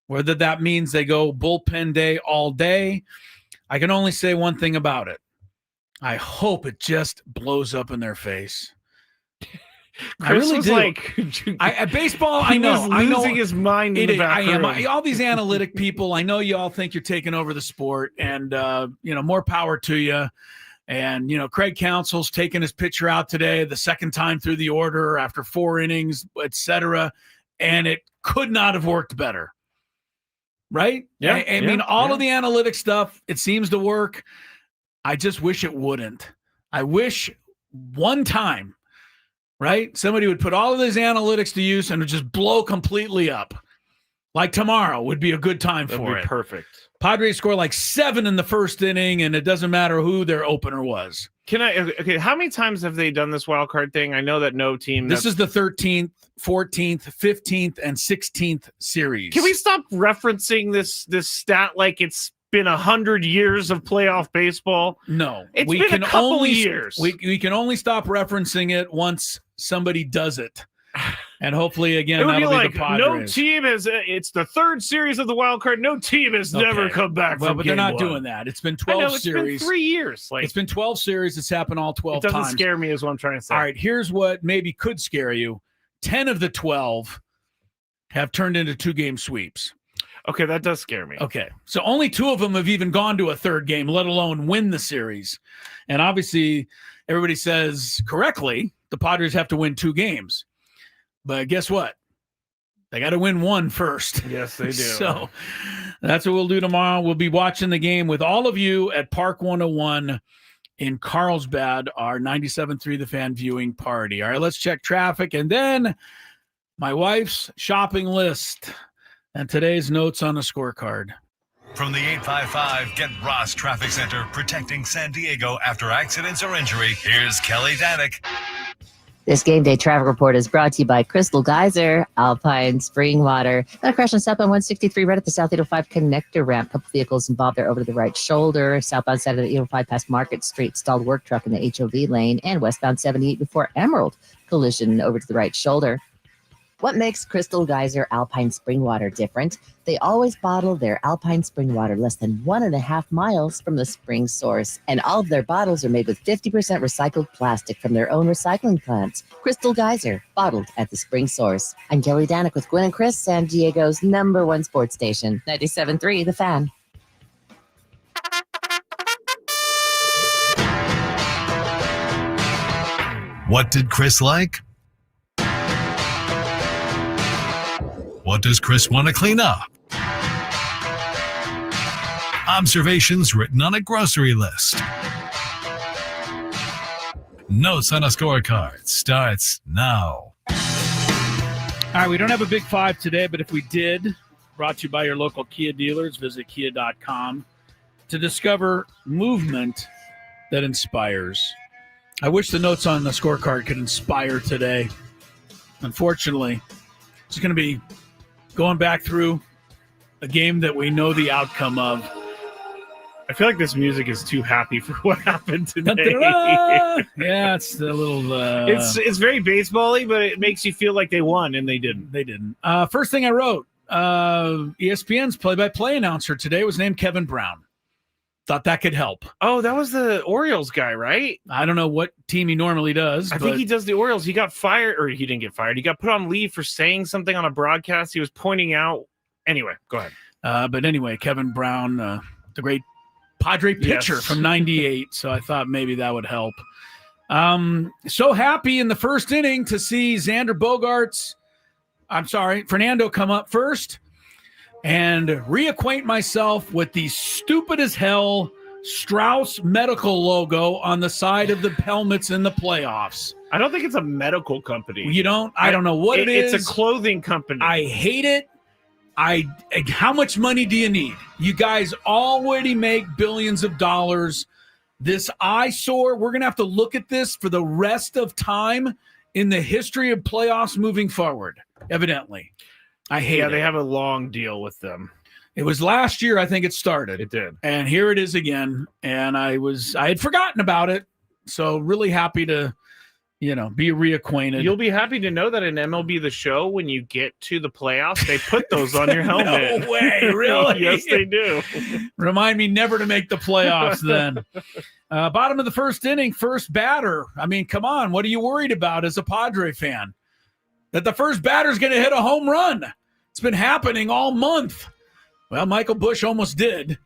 Speaker 2: whether that means they go bullpen day all day, I can only say one thing about it. I hope it just blows up in their face. I really do. Baseball, I know.
Speaker 4: Losing his mind in the back room.
Speaker 2: I am. All these analytic people, I know you all think you're taking over the sport, and more power to you. And Craig Counsell's taking his pitcher out today, the second time through the order after 4 innings, etc. And it could not have worked better, right?
Speaker 4: Yeah.
Speaker 2: I mean, all of the analytic stuff, it seems to work. I just wish it wouldn't. I wish one time, right, somebody would put all of these analytics to use and would just blow completely up. Like tomorrow would be a good time for it.
Speaker 4: That'd be perfect.
Speaker 2: Padres score like 7 in the first inning, and it doesn't matter who their opener was.
Speaker 4: How many times have they done this wild card thing? I know that no team.
Speaker 2: This is the 13th, 14th, 15th, and 16th series.
Speaker 4: Can we stop referencing this stat like it's been 100 years of playoff baseball?
Speaker 2: No,
Speaker 4: it's been a couple of years.
Speaker 2: We can only stop referencing it once somebody does it. And hopefully, again,
Speaker 4: it would
Speaker 2: that'll
Speaker 4: be like
Speaker 2: the Padres.
Speaker 4: No team has. It's the third series of the wild card. No team has never come back.
Speaker 2: Well,
Speaker 4: from
Speaker 2: but
Speaker 4: game
Speaker 2: they're not
Speaker 4: one.
Speaker 2: doing that. It's been 12
Speaker 4: it's
Speaker 2: series.
Speaker 4: Been 3 years.
Speaker 2: It's been 12 series. It's happened all 12 times.
Speaker 4: It doesn't scare me, is what I'm trying to say.
Speaker 2: All right, here's what maybe could scare you: 10 of the 12 have turned into 2-game sweeps.
Speaker 4: Okay, that does scare me.
Speaker 2: Okay, so only 2 of them have even gone to a third game, let alone win the series. And obviously, everybody says correctly the Padres have to win 2 games. But guess what? They got to win 1 first.
Speaker 4: Yes, they do.
Speaker 2: So that's what we'll do tomorrow. We'll be watching the game with all of you at Park 101 in Carlsbad, our 97.3 The Fan viewing party. All right, let's check traffic. And then my wife's shopping list and today's notes on the scorecard.
Speaker 6: From the 855 Get Ross Traffic Center, protecting San Diego after accidents or injury, here's Kelly Danick.
Speaker 8: This game day traffic report is brought to you by Crystal Geyser, Alpine Spring Water. Got a crash on southbound 163 right at the South 805 connector ramp. Couple vehicles involved there over to the right shoulder. Southbound side of the 805 past Market Street, stalled work truck in the HOV lane. And westbound 78 before Emerald, collision over to the right shoulder. What makes Crystal Geyser Alpine Spring Water different? They always bottle their Alpine Spring Water less than 1.5 miles from the spring source. And all of their bottles are made with 50% recycled plastic from their own recycling plants. Crystal Geyser, bottled at the spring source. I'm Kelly Danick with Gwynn and Chris, San Diego's #1 sports station, 97.3 The Fan.
Speaker 6: What did Chris like? What does Chris want to clean up? Observations written on a grocery list. Notes on a scorecard starts now.
Speaker 2: All right, we don't have a big 5 today, but if we did, brought to you by your local Kia dealers. Visit kia.com to discover movement that inspires. I wish the notes on the scorecard could inspire today. Unfortunately, it's going to be going back through a game that we know the outcome of.
Speaker 4: I feel like this music is too happy for what happened today.
Speaker 2: Yeah, it's the little.
Speaker 4: It's very baseball-y, but it makes you feel like they won, and they didn't.
Speaker 2: They didn't. First thing I wrote, ESPN's play-by-play announcer today was named Kevin Brown. Thought that could help.
Speaker 4: Oh, that was the Orioles guy, right?
Speaker 2: I don't know what team he normally does.
Speaker 4: I think he does the Orioles. He got fired, or he didn't get fired. He got put on leave for saying something on a broadcast. He was pointing out. Anyway, go ahead.
Speaker 2: But anyway, Kevin Brown, the great Padre pitcher from 98. So I thought maybe that would help. So happy in the first inning to see Fernando come up first and reacquaint myself with the stupid as hell Strauss medical logo on the side of the helmets in the playoffs.
Speaker 4: I don't think it's a medical company.
Speaker 2: You don't? I don't know what it is.
Speaker 4: It's a clothing company.
Speaker 2: I hate it. How much money do you need? You guys already make billions of dollars. This eyesore, we're going to have to look at this for the rest of time in the history of playoffs moving forward, evidently. I hate it.
Speaker 4: Yeah, they have a long deal with them.
Speaker 2: It was last year, I think it started.
Speaker 4: It did.
Speaker 2: And here it is again. And I had forgotten about it. So really happy to, be reacquainted.
Speaker 4: You'll be happy to know that in MLB The Show, when you get to the playoffs, they put those on your helmet.
Speaker 2: No way, really?
Speaker 4: Yes, they do.
Speaker 2: Remind me never to make the playoffs then. Bottom of the first inning, first batter. I mean, come on. What are you worried about as a Padre fan? That the first batter is going to hit a home run. It's been happening all month. Well, Michael Busch almost did.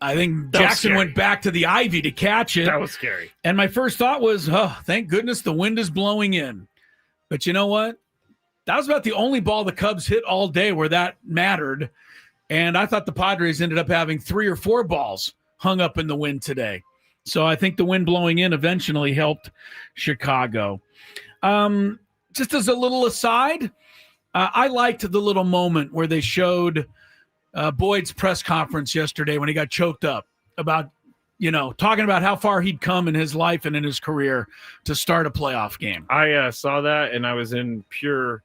Speaker 2: I think Jackson went back to the ivy to catch it.
Speaker 4: That was scary.
Speaker 2: And my first thought was, thank goodness the wind is blowing in. But you know what? That was about the only ball the Cubs hit all day where that mattered. And I thought the Padres ended up having 3 or 4 balls hung up in the wind today. So I think the wind blowing in eventually helped Chicago. Just as a little aside, I liked the little moment where they showed Boyd's press conference yesterday when he got choked up about, talking about how far he'd come in his life and in his career to start a playoff game.
Speaker 4: I saw that, and I was in pure.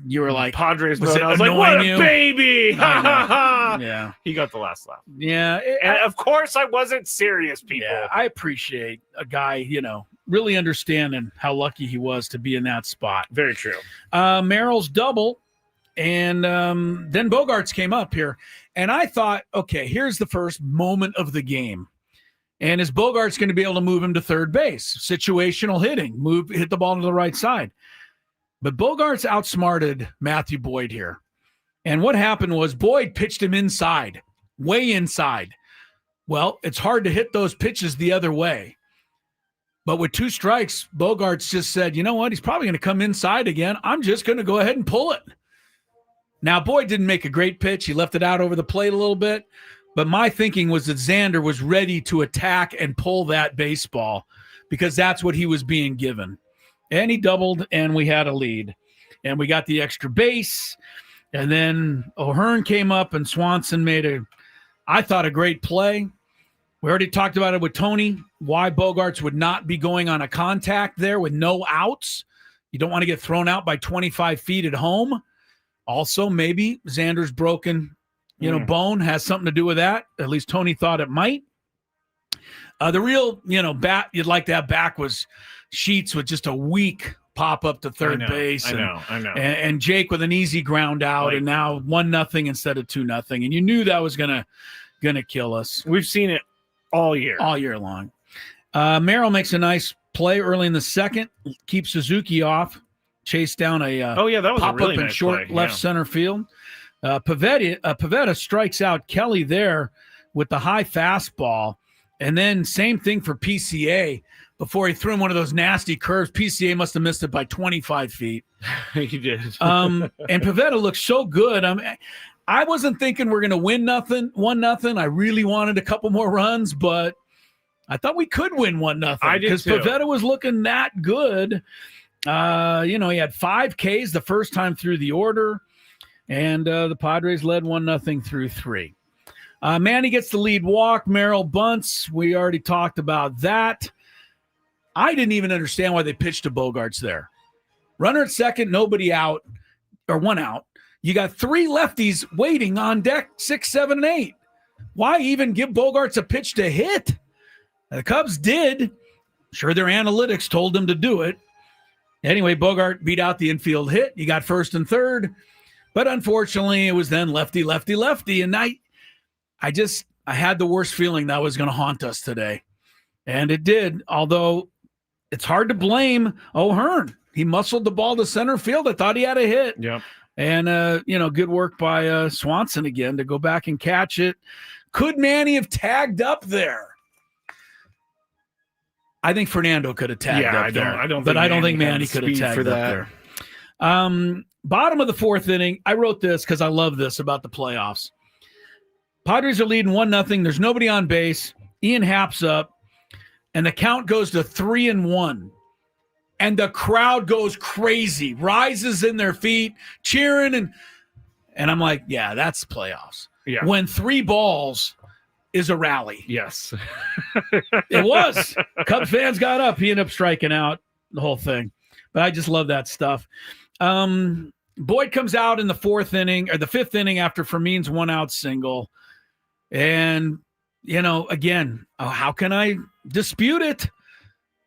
Speaker 2: You were like
Speaker 4: Padres
Speaker 2: was
Speaker 4: mode.
Speaker 2: it
Speaker 4: I was like, "What a baby!"
Speaker 2: Yeah,
Speaker 4: he got the last laugh.
Speaker 2: Yeah,
Speaker 4: and of course, I wasn't serious, people.
Speaker 2: Yeah, I appreciate a guy, really understanding how lucky he was to be in that spot.
Speaker 4: Very true.
Speaker 2: Merrill's double. And then Bogaerts came up here. And I thought, okay, here's the first moment of the game. And is Bogaerts going to be able to move him to third base? Situational hitting, hit the ball to the right side. But Bogaerts outsmarted Matthew Boyd here. And what happened was Boyd pitched him inside, way inside. Well, it's hard to hit those pitches the other way. But with 2 strikes, Bogaerts just said, you know what? He's probably going to come inside again. I'm just going to go ahead and pull it. Now, Boyd didn't make a great pitch. He left it out over the plate a little bit. But my thinking was that Xander was ready to attack and pull that baseball because that's what he was being given. And he doubled, and we had a lead. And we got the extra base. And then O'Hearn came up, and Swanson made I thought, a great play. We already talked about it with Tony, why Bogaerts would not be going on a contact there with no outs. You don't want to get thrown out by 25 feet at home. Also, maybe Xander's broken, bone has something to do with that. At least Tony thought it might. The real, bat you'd like to have back was Sheets with just a weak pop up to third base.
Speaker 4: I know.
Speaker 2: And Jake with an easy ground out, and now 1-0 instead of 2-0. And you knew that was gonna kill us.
Speaker 4: We've seen it all year
Speaker 2: long. Merrill makes a nice play early in the second, keeps Suzuki off. Chase down a
Speaker 4: that was
Speaker 2: pop
Speaker 4: a really
Speaker 2: up in
Speaker 4: nice
Speaker 2: short
Speaker 4: play.
Speaker 2: left center field. Pivetta strikes out Kelly there with the high fastball, and then same thing for PCA before he threw him one of those nasty curves. PCA must have missed it by 25 feet.
Speaker 4: He did.
Speaker 2: And Pivetta looks so good. I wasn't thinking we're going to win 1-0. I really wanted a couple more runs, but I thought we could win 1-0
Speaker 4: I did
Speaker 2: because
Speaker 4: too.
Speaker 2: Pivetta was looking that good. He had 5 Ks the first time through the order. And the Padres led 1-0 through 3. Manny gets the lead walk. Merrill bunts. We already talked about that. I didn't even understand why they pitched to Bogarts there. Runner at second, nobody out, or one out. You got 3 lefties waiting on deck, 6, 7, and 8. Why even give Bogarts a pitch to hit? The Cubs did. Sure, their analytics told them to do it. Anyway, Bogart beat out the infield hit. You got first and third. But unfortunately, it was then lefty, lefty, lefty. And I had the worst feeling that was going to haunt us today. And it did, although it's hard to blame O'Hearn. He muscled the ball to center field. I thought he had a hit.
Speaker 4: Yep.
Speaker 2: And, good work by Swanson again to go back and catch it. Could Manny have tagged up there? I think Fernando could have tagged up there. I don't think Manny could have tagged up there. Bottom of the 4th inning, I wrote this because I love this about the playoffs. Padres are leading 1-0. There's nobody on base. Ian Happ's up, and the count goes to 3-1. And the crowd goes crazy, rises in their feet, cheering. And I'm like, yeah, that's playoffs.
Speaker 4: Yeah.
Speaker 2: When 3 balls is a rally.
Speaker 4: Yes.
Speaker 2: It was. Cubs fans got up. He ended up striking out the whole thing. But I just love that stuff. Boyd comes out in the 4th inning, or the 5th inning after Fermin's 1-out single. And, again, how can I dispute it?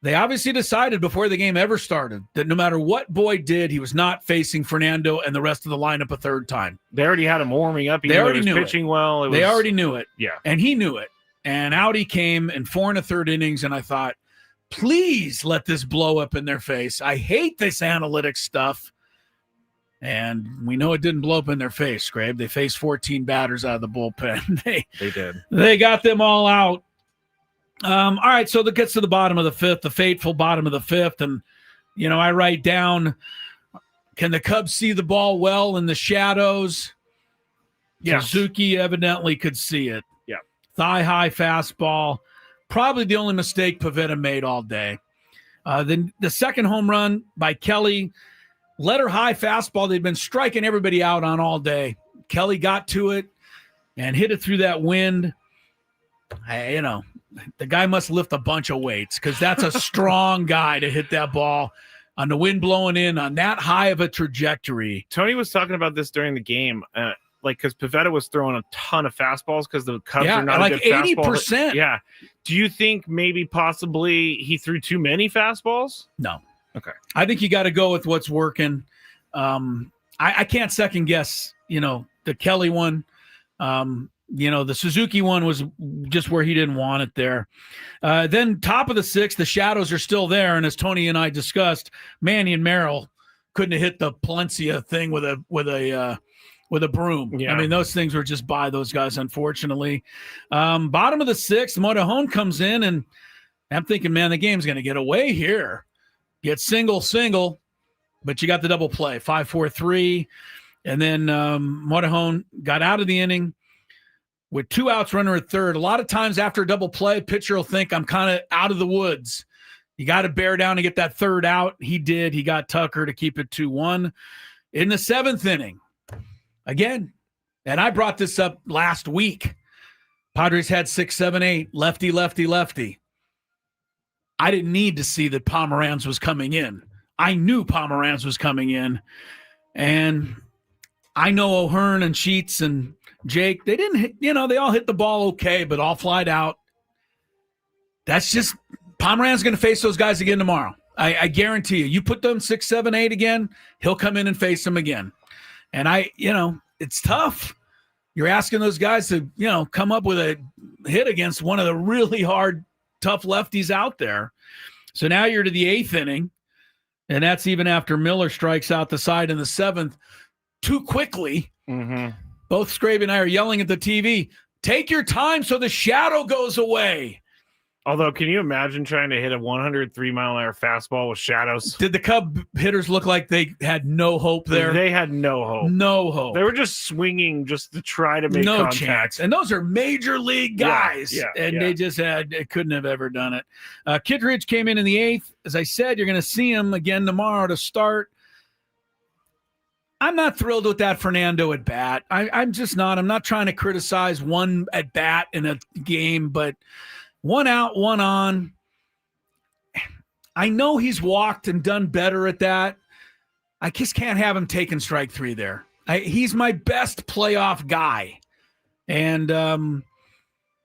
Speaker 2: They obviously decided before the game ever started that no matter what Boyd did, he was not facing Fernando and the rest of the lineup a third time.
Speaker 4: They already had him warming up.
Speaker 2: They already knew
Speaker 4: pitching well.
Speaker 2: They already knew it.
Speaker 4: Yeah.
Speaker 2: And he knew it. And out he came in 4 1/3 innings, and I thought, please let this blow up in their face. I hate this analytics stuff. And we know it didn't blow up in their face, Skrabe. They faced 14 batters out of the bullpen. They
Speaker 4: did.
Speaker 2: They got them all out. All right, so that gets to the bottom of the 5th, the fateful bottom of the 5th. And, I write down, can the Cubs see the ball well in the shadows?
Speaker 4: Yeah.
Speaker 2: Suzuki evidently could see it.
Speaker 4: Yeah.
Speaker 2: Thigh-high fastball. Probably the only mistake Pivetta made all day. Then the second home run by Kelly, letter high fastball they'd been striking everybody out on all day. Kelly got to it and hit it through that wind. The guy must lift a bunch of weights because that's a strong guy to hit that ball on the wind blowing in on that high of a trajectory.
Speaker 4: Tony was talking about this during the game, because Pivetta was throwing a ton of fastballs because the Cubs are not
Speaker 2: like
Speaker 4: a good
Speaker 2: 80%.
Speaker 4: Yeah. Do you think maybe possibly he threw too many fastballs?
Speaker 2: No.
Speaker 4: Okay.
Speaker 2: I think you got to go with what's working. I can't second guess, the Kelly one. The Suzuki one was just where he didn't want it there. Then top of the 6th, the shadows are still there. And as Tony and I discussed, Manny and Merrill couldn't have hit the Palencia thing with a broom.
Speaker 4: Yeah.
Speaker 2: I mean, those things were just by those guys, unfortunately. Bottom of the 6th, Morejon comes in, and I'm thinking, man, the game's going to get away here. Get single, but you got the double play, 5-4-3. And then Morejon got out of the inning with 2 outs, runner at third. A lot of times after a double play, pitcher will think I'm kind of out of the woods. You got to bear down and get that third out. He did. He got Tucker to keep it 2-1. In the 7th inning, again, and I brought this up last week, Padres had 6, 7, 8, lefty, lefty, lefty. I didn't need to see that Pomeranz was coming in. I knew Pomeranz was coming in. And I know O'Hearn and Sheets and Jake, they didn't hit, they all hit the ball okay, but all flied out. That's just, Pomeranz going to face those guys again tomorrow. I guarantee you. You put them 6, 7, 8 again, he'll come in and face them again. And it's tough. You're asking those guys to, come up with a hit against one of the really hard, tough lefties out there. So now you're to the 8th inning, and that's even after Miller strikes out the side in the 7th too quickly.
Speaker 4: Mm-hmm.
Speaker 2: Both Skraby and I are yelling at the TV, take your time so the shadow goes away.
Speaker 4: Although, can you imagine trying to hit a 103-mile-an-hour fastball with shadows?
Speaker 2: Did the Cub hitters look like they had no hope there?
Speaker 4: They had no hope.
Speaker 2: No hope.
Speaker 4: They were just swinging just to try to make
Speaker 2: no
Speaker 4: contact.
Speaker 2: Chance. And those are major league guys.
Speaker 4: Yeah,
Speaker 2: they just couldn't have ever done it. Kittredge came in the 8th. As I said, you're going to see him again tomorrow to start. I'm not thrilled with that Fernando at bat. I'm just not. I'm not trying to criticize one at bat in a game, but one out, one on. I know he's walked and done better at that. I just can't have him taking strike 3 there. He's my best playoff guy. And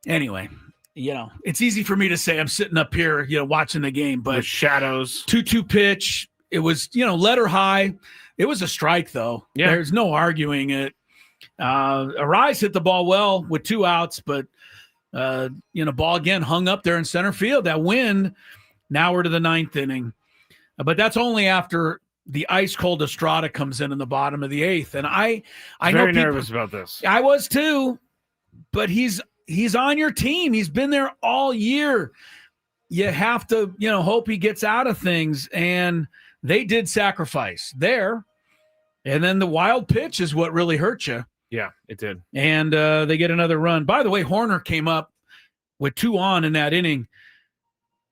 Speaker 2: anyway, it's easy for me to say I'm sitting up here, watching the game, but
Speaker 4: the shadows.
Speaker 2: 2-2 pitch. It was, letter high. It was a strike, though.
Speaker 4: Yeah.
Speaker 2: There's no arguing it. Arise hit the ball well with 2 outs, but, ball again hung up there in center field. That wind, now we're to the 9th inning. But that's only after the ice-cold Estrada comes in the bottom of the 8th. And I know
Speaker 4: very nervous about this.
Speaker 2: I was too, but he's on your team. He's been there all year. You have to, hope he gets out of things. And they did sacrifice there. And then the wild pitch is what really hurt you.
Speaker 4: Yeah, it did.
Speaker 2: And they get another run. By the way, Horner came up with 2 on in that inning.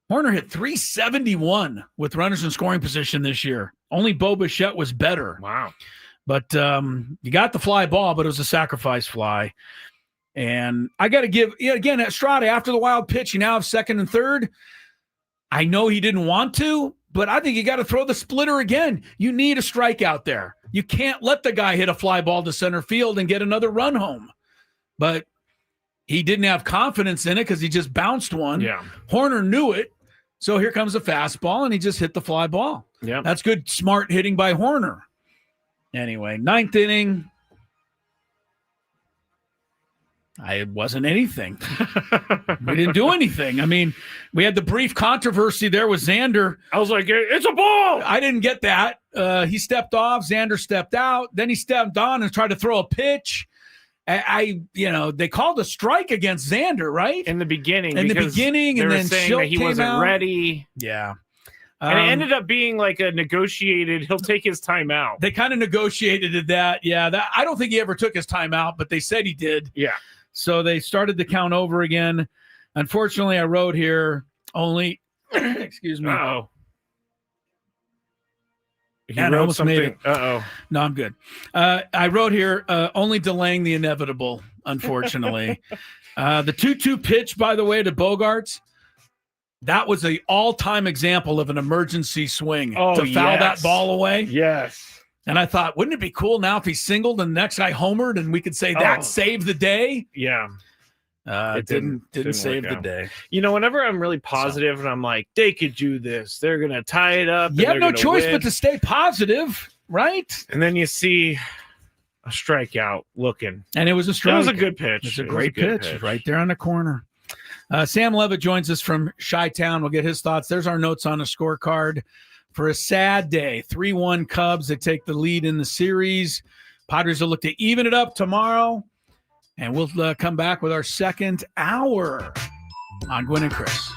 Speaker 2: Horner hit 371 with runners in scoring position this year. Only Bo Bichette was better.
Speaker 4: Wow.
Speaker 2: But you got the fly ball, but it was a sacrifice fly. And I got to give, again, Estrada, after the wild pitch, you now have second and third. I know he didn't want to, but I think you got to throw the splitter again. You need a strikeout there. You can't let the guy hit a fly ball to center field and get another run home. But he didn't have confidence in it because he just bounced one.
Speaker 4: Yeah.
Speaker 2: Horner knew it. So here comes a fastball, and he just hit the fly ball.
Speaker 4: Yeah.
Speaker 2: That's good, smart hitting by Horner. Anyway, 9th inning. It wasn't anything. We didn't do anything. I mean, we had the brief controversy there with Xander.
Speaker 4: I was like, it's a ball.
Speaker 2: I didn't get that. He stepped off. Xander stepped out. Then he stepped on and tried to throw a pitch. They called a strike against Xander, right?
Speaker 4: In the beginning.
Speaker 2: And
Speaker 4: they
Speaker 2: then
Speaker 4: were saying
Speaker 2: Schilt
Speaker 4: that he
Speaker 2: came
Speaker 4: wasn't
Speaker 2: out.
Speaker 4: ready.
Speaker 2: Yeah.
Speaker 4: And it ended up being like a negotiated, he'll take his time out.
Speaker 2: They kind of negotiated that. Yeah. I don't think he ever took his time out, but they said he did.
Speaker 4: Yeah.
Speaker 2: So they started the count over again. Unfortunately, I wrote here only, excuse me.
Speaker 4: Uh-oh.
Speaker 2: And I almost made it.
Speaker 4: Uh-oh.
Speaker 2: No, I'm good. I wrote here, only delaying the inevitable, unfortunately. The 2-2 pitch, by the way, to Bogarts, that was an all-time example of an emergency swing to foul that ball away.
Speaker 4: Yes.
Speaker 2: And I thought, wouldn't it be cool now if he singled and the next guy homered and we could say that saved the day?
Speaker 4: Yeah.
Speaker 2: It didn't save the day.
Speaker 4: Whenever I'm really positive and I'm like, they could do this, they're going to tie it up.
Speaker 2: You have no choice but to stay positive, right?
Speaker 4: And then you see a strikeout looking.
Speaker 2: And it was a strike.
Speaker 4: It was a good pitch.
Speaker 2: It was a great pitch right there on the corner. Sam Levit joins us from Chi-Town. We'll get his thoughts. There's our notes on a scorecard for a sad day. 3-1 Cubs. They take the lead in the series. Padres will look to even it up tomorrow. And we'll come back with our second hour on Gwynn and Chris.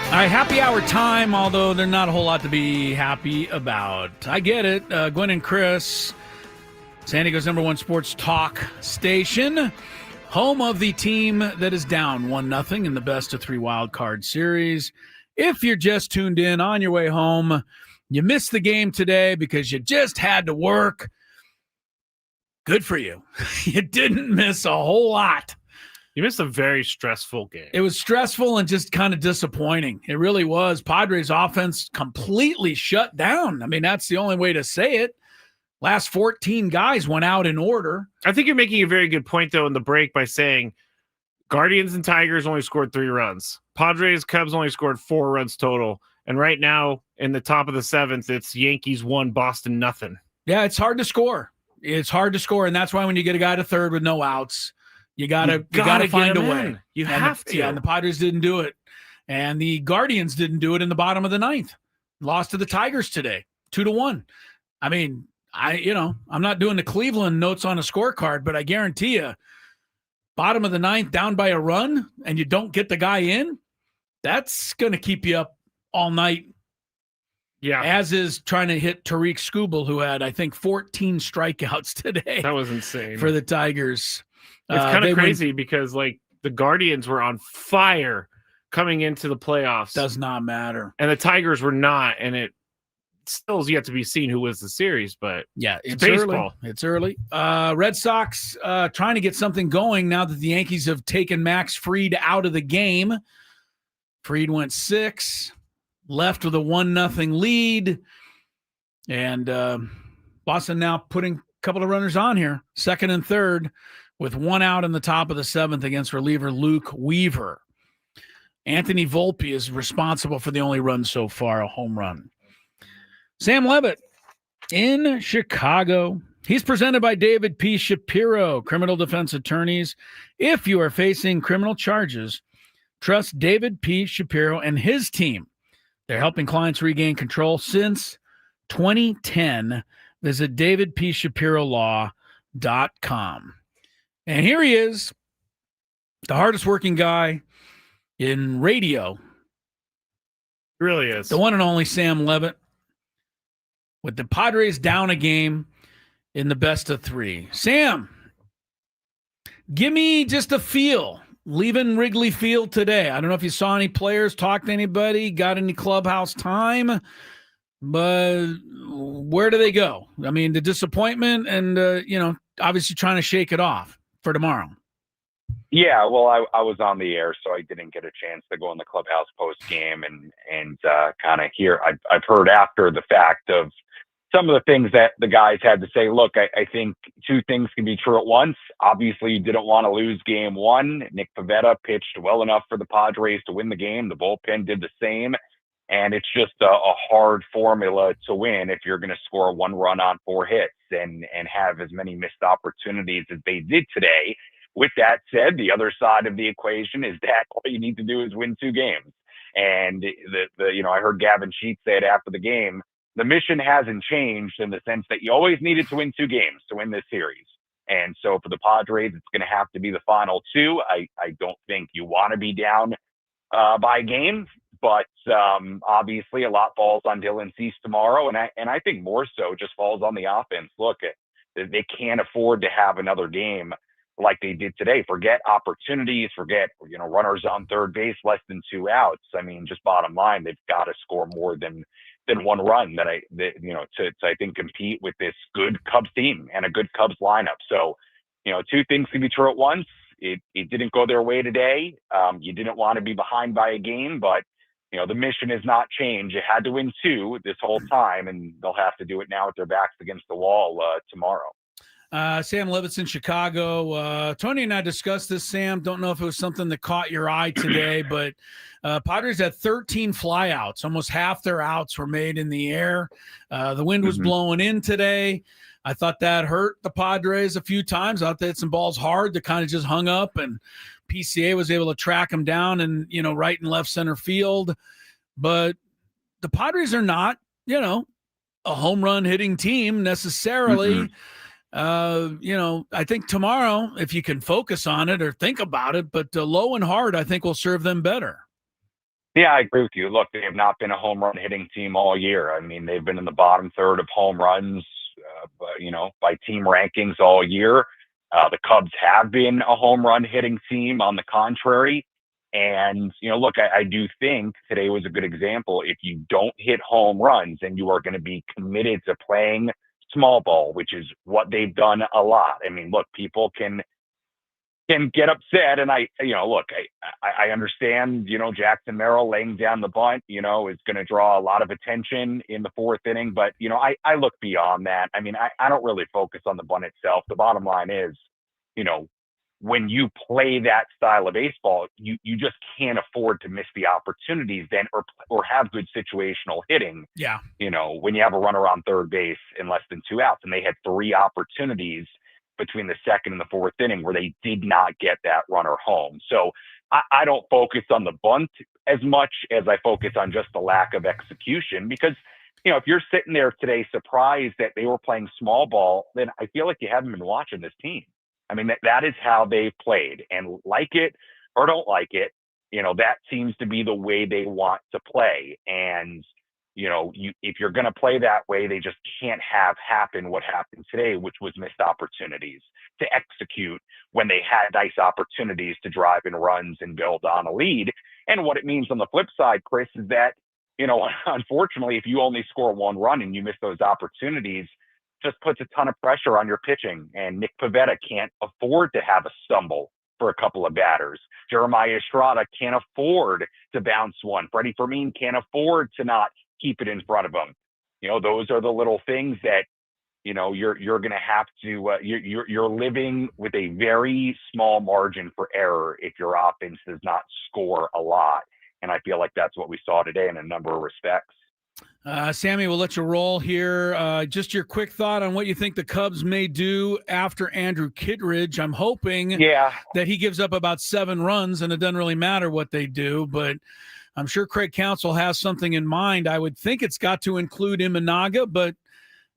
Speaker 2: All right, happy hour time, although there's not a whole lot to be happy about. I get it. Gwynn and Chris, San Diego's #1 sports talk station, home of the team that is down 1-0 in the best-of-3 wild card series. If you're just tuned in on your way home, you missed the game today because you just had to work. Good for you. You didn't miss a whole lot.
Speaker 4: You missed a very stressful game.
Speaker 2: It was stressful and just kind of disappointing. It really was. Padres offense completely shut down. I mean, that's the only way to say it. Last 14 guys went out in order.
Speaker 4: I think you're making a very good point, though, in the break by saying Guardians and Tigers only scored 3 runs. Padres, Cubs only scored 4 runs total. And right now, in the top of the 7th, it's Yankees 1, Boston nothing.
Speaker 2: Yeah, it's hard to score. It's hard to score, and that's why when you get a guy to third with no outs, you gotta find a way.
Speaker 4: You have to.
Speaker 2: Yeah, and the Padres didn't do it, and the Guardians didn't do it in the bottom of the 9th. Lost to the Tigers today, 2-1. I mean, I'm not doing the Cleveland notes on a scorecard, but I guarantee you, bottom of the 9th, down by a run, and you don't get the guy in, that's going to keep you up all night.
Speaker 4: Yeah.
Speaker 2: As is trying to hit Tariq Skubal, who had, I think, 14 strikeouts today.
Speaker 4: That was insane.
Speaker 2: For the Tigers.
Speaker 4: It's kind of crazy because, like, the Guardians were on fire coming into the playoffs.
Speaker 2: Does not matter.
Speaker 4: And the Tigers were not, and it still is yet to be seen who wins the series, but
Speaker 2: yeah, it's
Speaker 4: baseball.
Speaker 2: Early. It's early. Red Sox trying to get something going now that the Yankees have taken Max Fried out of the game. Fried went 6, left with a 1-0 lead, and Boston now putting a couple of runners on here, 2nd and 3rd, with 1 out in the top of the 7th against reliever Luke Weaver. Anthony Volpe is responsible for the only run so far, a home run. Sam Levit in Chicago. He's presented by David P. Shapiro, criminal defense attorneys. If you are facing criminal charges, trust David P. Shapiro and his team. They're helping clients regain control since 2010. Visit davidpshapirolaw.com. And here he is, the hardest working guy in radio.
Speaker 4: It really is.
Speaker 2: The one and only Sam Levit. With the Padres down a game in the best-of-3. Sam, give me just a feel. Leaving Wrigley Field today. I don't know if you saw any players, talked to anybody, got any clubhouse time, but where do they go? I mean, the disappointment and, obviously trying to shake it off for tomorrow.
Speaker 9: Yeah, well, I was on the air, so I didn't get a chance to go in the clubhouse post game and kind of hear. I've heard after the fact of some of the things that the guys had to say. Look, I think 2 things can be true at once. Obviously, you didn't want to lose game 1. Nick Pivetta pitched well enough for the Padres to win the game. The bullpen did the same. And it's just a hard formula to win if you're going to score 1 run on 4 hits and have as many missed opportunities as they did today. With that said, the other side of the equation is that all you need to do is win 2 games. And I heard Gavin Sheets say it after the game. The mission hasn't changed in the sense that you always needed to win 2 games to win this series. And so for the Padres, it's going to have to be the final 2. I don't think you want to be down by a game, but obviously a lot falls on Dylan Cease tomorrow. And I think more so just falls on the offense. Look, they can't afford to have another game like they did today. Forget opportunities, forget, runners on third base, less than 2 outs. I mean, just bottom line, they've got to score more than 1 run to I think compete with this good Cubs team and a good Cubs lineup. So, 2 things can be true at once. It didn't go their way today. You didn't want to be behind by a game, but the mission has not changed. You had to win 2 this whole time, and they'll have to do it now with their backs against the wall tomorrow.
Speaker 2: Sam Levit's in Chicago. Tony and I discussed this, Sam. Don't know if it was something that caught your eye today, but Padres had 13 flyouts. Almost half their outs were made in the air. The wind was blowing in today. I thought that hurt the Padres a few times. I thought they had some balls hard that kind of just hung up, and PCA was able to track them down and, right and left center field. But the Padres are not, a home run hitting team necessarily. I think tomorrow, if you can focus on it or think about it, but low and hard, I think will serve them better.
Speaker 9: Yeah, I agree with you. Look, they have not been a home run hitting team all year. I mean, they've been in the bottom third of home runs, by team rankings all year. The Cubs have been a home run hitting team on the contrary. And, look, I do think today was a good example. If you don't hit home runs and you are going to be committed to playing small ball, which is what they've done a lot. I mean, look, people can get upset. And I understand, Jackson Merrill laying down the bunt, is going to draw a lot of attention in the fourth inning. But, I look beyond that. I mean, I don't really focus on the bunt itself. The bottom line is, when you play that style of baseball, you just can't afford to miss the opportunities then or have good situational hitting.
Speaker 2: Yeah.
Speaker 9: When you have a runner on third base in less than 2 outs, and they had 3 opportunities between the second and the fourth inning where they did not get that runner home. So I don't focus on the bunt as much as I focus on just the lack of execution, because, if you're sitting there today surprised that they were playing small ball, then I feel like you haven't been watching this team. I mean, that is how they've played, and like it or don't like it, that seems to be the way they want to play. And, if you're going to play that way, they just can't have happen what happened today, which was missed opportunities to execute when they had nice opportunities to drive in runs and build on a lead. And what it means on the flip side, Chris, is that, unfortunately, if you only score 1 run and you miss those opportunities, just puts a ton of pressure on your pitching. And Nick Pivetta can't afford to have a stumble for a couple of batters. Jeremiah Estrada can't afford to bounce one. Freddie Fermin can't afford to not keep it in front of him. Those are the little things that, you're going to have to, you're living with a very small margin for error if your offense does not score a lot. And I feel like that's what we saw today in a number of respects.
Speaker 2: Sammy, we'll let you roll here. Just your quick thought on what you think the Cubs may do after Andrew Kittredge. I'm hoping that he gives up about 7 runs, and it doesn't really matter what they do, but I'm sure Craig Counsell has something in mind. I would think it's got to include Imanaga, but,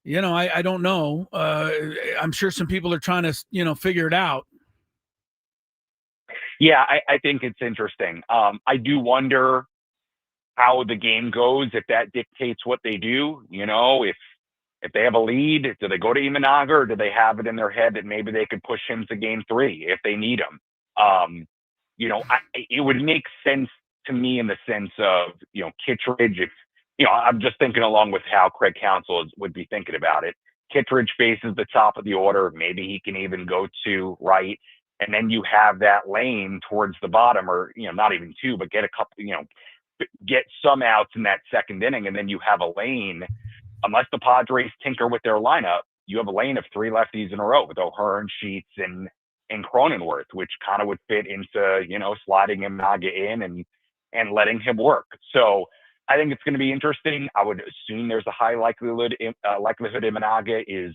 Speaker 2: I don't know. I'm sure some people are trying to, figure it out.
Speaker 9: Yeah, I think it's interesting. I do wonder how the game goes, if that dictates what they do. If they have a lead, do they go to Imanaga, or do they have it in their head that maybe they could push him to game 3 if they need him? It would make sense to me in the sense of, Kittredge, if, I'm just thinking along with how Craig Counsell would be thinking about it. Kittredge faces the top of the order. Maybe he can even go to right. And then you have that lane towards the bottom, or, not even 2, but get a couple, get some outs in that second inning. And then you have a lane, unless the Padres tinker with their lineup, you have a lane of 3 lefties in a row with O'Hearn, Sheets, and Cronenworth, which kind of would fit into, sliding Imanaga in and letting him work. So I think it's going to be interesting. I would assume there's a high likelihood Imanaga is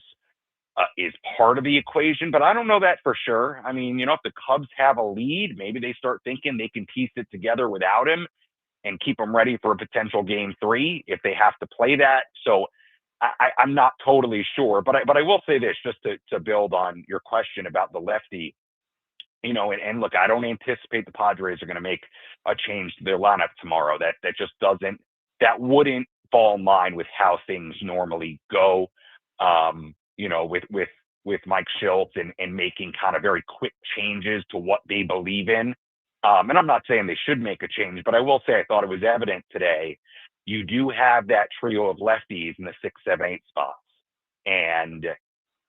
Speaker 9: part of the equation, but I don't know that for sure. I mean, if the Cubs have a lead, maybe they start thinking they can piece it together without him and keep them ready for a potential game 3 if they have to play that. So I'm not totally sure, but I will say this, just to build on your question about the lefty, and look, I don't anticipate the Padres are going to make a change to their lineup tomorrow. That wouldn't fall in line with how things normally go, with Mike Schultz and making kind of very quick changes to what they believe in. And I'm not saying they should make a change, but I will say I thought it was evident today. You do have that trio of lefties in the 6, 7, 8 spots. And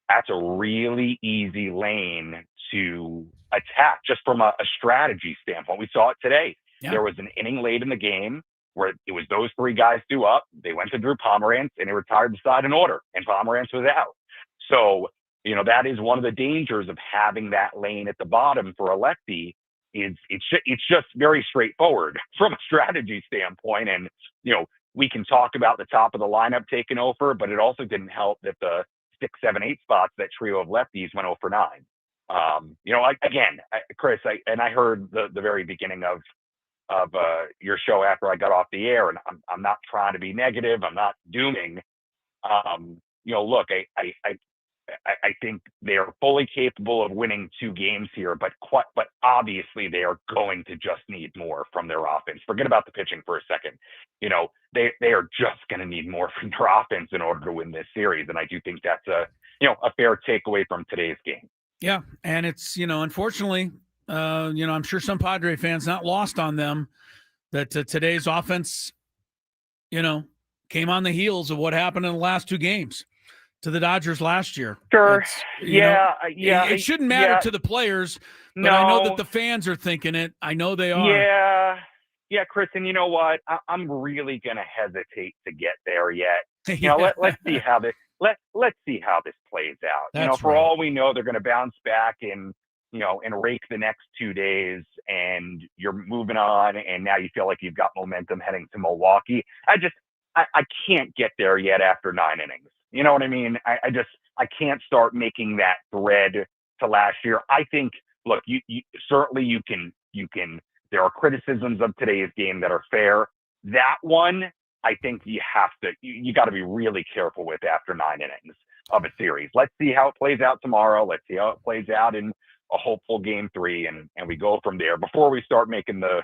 Speaker 9: that's a really easy lane to attack just from a strategy standpoint. We saw it today. Yeah. There was an inning late in the game where it was those 3 guys due up. They went to Drew Pomerantz and he retired the side in order, and Pomerantz was out. So, that is one of the dangers of having that lane at the bottom for a lefty. It's just very straightforward from a strategy standpoint. And, we can talk about the top of the lineup taking over, but it also didn't help that the 6, 7, 8 spots, that trio of lefties went 0 for 9. Chris, I heard the very beginning of your show after I got off the air, and I'm not trying to be negative. I'm not dooming. Look, I think they are fully capable of winning 2 games here, but obviously they are going to just need more from their offense. Forget about the pitching for a second. You know, they are just going to need more from their offense in order to win this series. And I do think that's a fair takeaway from today's game.
Speaker 2: Yeah. And it's, unfortunately, I'm sure some Padre fans not lost on them that today's offense, came on the heels of what happened in the last 2 games to the Dodgers last year.
Speaker 9: Sure.
Speaker 2: It shouldn't matter to the players, but I know that the fans are thinking it. I know they are.
Speaker 9: Yeah, Chris, and you know what? I'm really going to hesitate to get there yet. Let's see how this let's see how this plays out. For all we know, they're going to bounce back and rake the next 2 days, and you're moving on, and now you feel like you've got momentum heading to Milwaukee. I can't get there yet after 9 innings. You know what I mean? I can't start making that thread to last year. I think, look, you certainly you can, there are criticisms of today's game that are fair. That one, I think you got to be really careful with after 9 innings of a series. Let's see how it plays out tomorrow. Let's see how it plays out in a hopeful game 3, and we go from there before we start making the,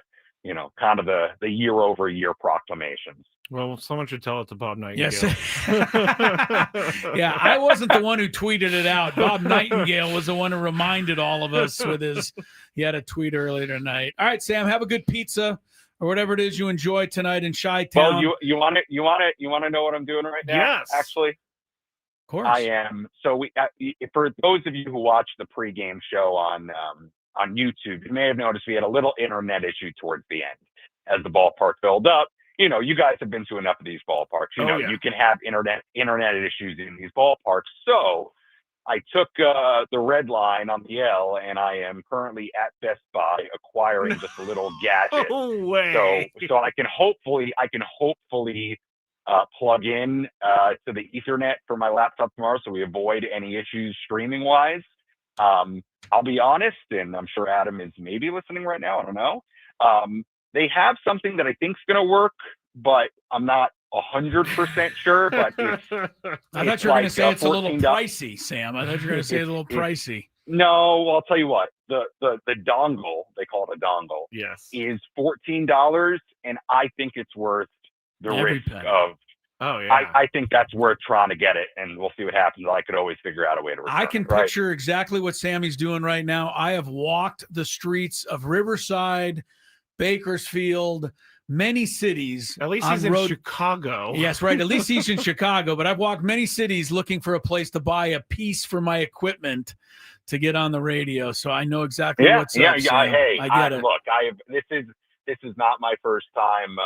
Speaker 9: kind of the year-over-year proclamations.
Speaker 4: Well, someone should tell it to Bob Nightingale.
Speaker 2: Yes. Yeah, I wasn't the one who tweeted it out. Bob Nightingale was the one who reminded all of us he had a tweet earlier tonight. All right, Sam, have a good pizza or whatever it is you enjoy tonight in Chi-Town.
Speaker 9: Well, you want to know what I'm doing right now?
Speaker 4: Yes.
Speaker 9: Actually.
Speaker 2: Of course.
Speaker 9: I am. So for those of you who watch the pregame show on YouTube, you may have noticed we had a little internet issue towards the end as the ballpark filled up. You guys have been to enough of these ballparks. You can have internet issues in these ballparks. So I took the red line on the L, and I am currently at Best Buy acquiring just a little gadget.
Speaker 4: No way.
Speaker 9: So I can hopefully plug in to the Ethernet for my laptop tomorrow, so we avoid any issues streaming wise. I'll be honest, and I'm sure Adam is maybe listening right now. I don't know. They have something that I think is going to work, but I'm not 100% sure. But
Speaker 2: I thought you were going to say it's a little pricey, Sam. I thought you were going to say it's a little pricey.
Speaker 9: No, well, I'll tell you what. The dongle, they call it a dongle,
Speaker 4: yes,
Speaker 9: is $14, and I think it's worth the risk of.
Speaker 4: Oh yeah,
Speaker 9: I think that's worth trying to get it, and we'll see what happens. I could always figure out a way to return
Speaker 2: I can
Speaker 9: it, right?
Speaker 2: picture exactly what Sammy's doing right now. I have walked the streets of Riverside, Bakersfield, many cities.
Speaker 4: At least he's in Chicago.
Speaker 2: Yes, right. At least he's in Chicago. But I've walked many cities looking for a place to buy a piece for my equipment to get on the radio. So I know exactly what's up. Sam.
Speaker 9: Hey,
Speaker 2: I get it.
Speaker 9: Look, this is not my first time.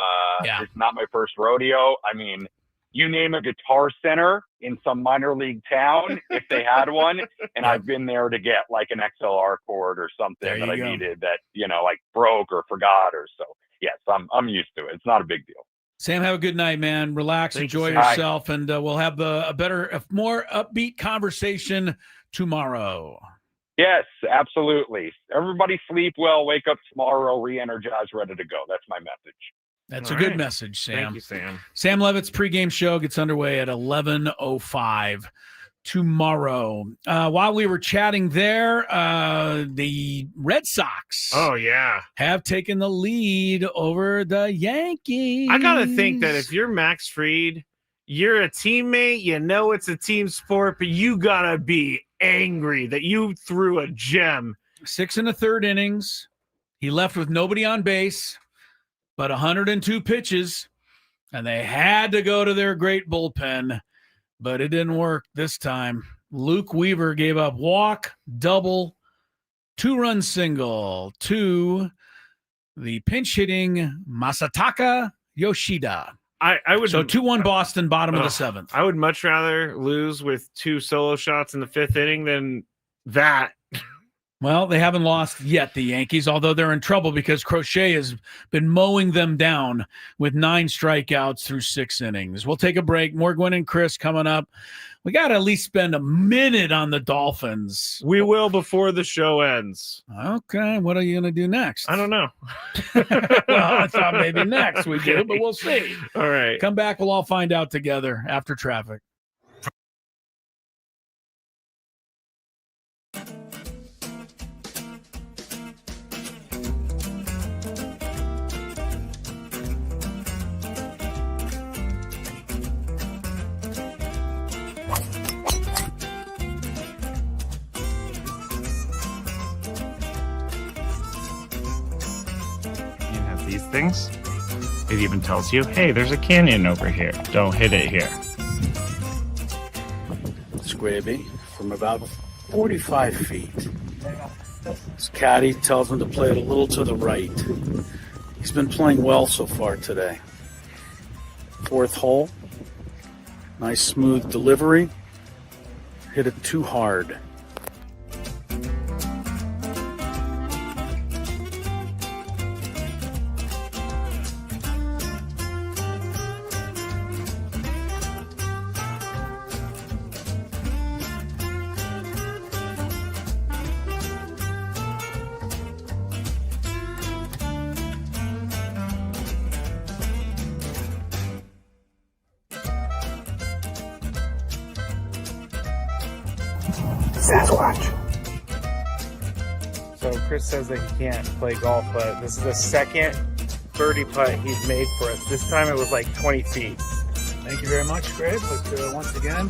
Speaker 9: It's not my first rodeo. I mean, you name a Guitar Center in some minor league town, if they had one, and I've been there to get like an XLR cord or something that I needed that, like broke or forgot or so. Yes, I'm used to it. It's not a big deal.
Speaker 2: Sam, have a good night, man. Relax, enjoy yourself, and we'll have a more upbeat conversation tomorrow.
Speaker 9: Yes, absolutely. Everybody sleep well, wake up tomorrow, re-energized, ready to go. That's my message.
Speaker 2: That's a good message, Sam.
Speaker 4: Thank you, Sam.
Speaker 2: Sam Levit's pregame show gets underway at 11:05 tomorrow. While we were chatting there, the Red Sox have taken the lead over the Yankees.
Speaker 4: I got to think that if you're Max Fried, you're a teammate, it's a team sport, but you got to be angry that you threw a gem.
Speaker 2: 6 1/3 innings. He left with nobody on base, but 102 pitches, and they had to go to their great bullpen, but it didn't work this time. Luke Weaver gave up walk, double, 2-run single to the pinch-hitting Masataka Yoshida.
Speaker 4: I would
Speaker 2: 2-1 Boston, bottom of the 7th.
Speaker 4: I would much rather lose with 2 solo shots in the 5th inning than that.
Speaker 2: Well, they haven't lost yet, the Yankees, although they're in trouble because Crochet has been mowing them down with 9 strikeouts through 6 innings. We'll take a break. More Gwynn and Chris coming up. We got to at least spend a minute on the Dolphins.
Speaker 4: We will before the show ends.
Speaker 2: Okay. What are you going to do next?
Speaker 4: I don't know.
Speaker 2: Well, I thought maybe next we do, but we'll see.
Speaker 4: All right.
Speaker 2: Come back. We'll all find out together after traffic.
Speaker 4: these things. It even tells you, hey, there's a canyon over here. Don't hit it here.
Speaker 5: Skraby from about 45 feet. His caddy tells him to play it a little to the right. He's been playing well so far today. Fourth hole. Nice smooth delivery. Hit it too hard.
Speaker 10: Sasquatch.
Speaker 4: So Chris says that he can't play golf, but this is the second birdie putt he's made for us. This time it was like 20 feet.
Speaker 2: Thank you very much, Greg. But once again,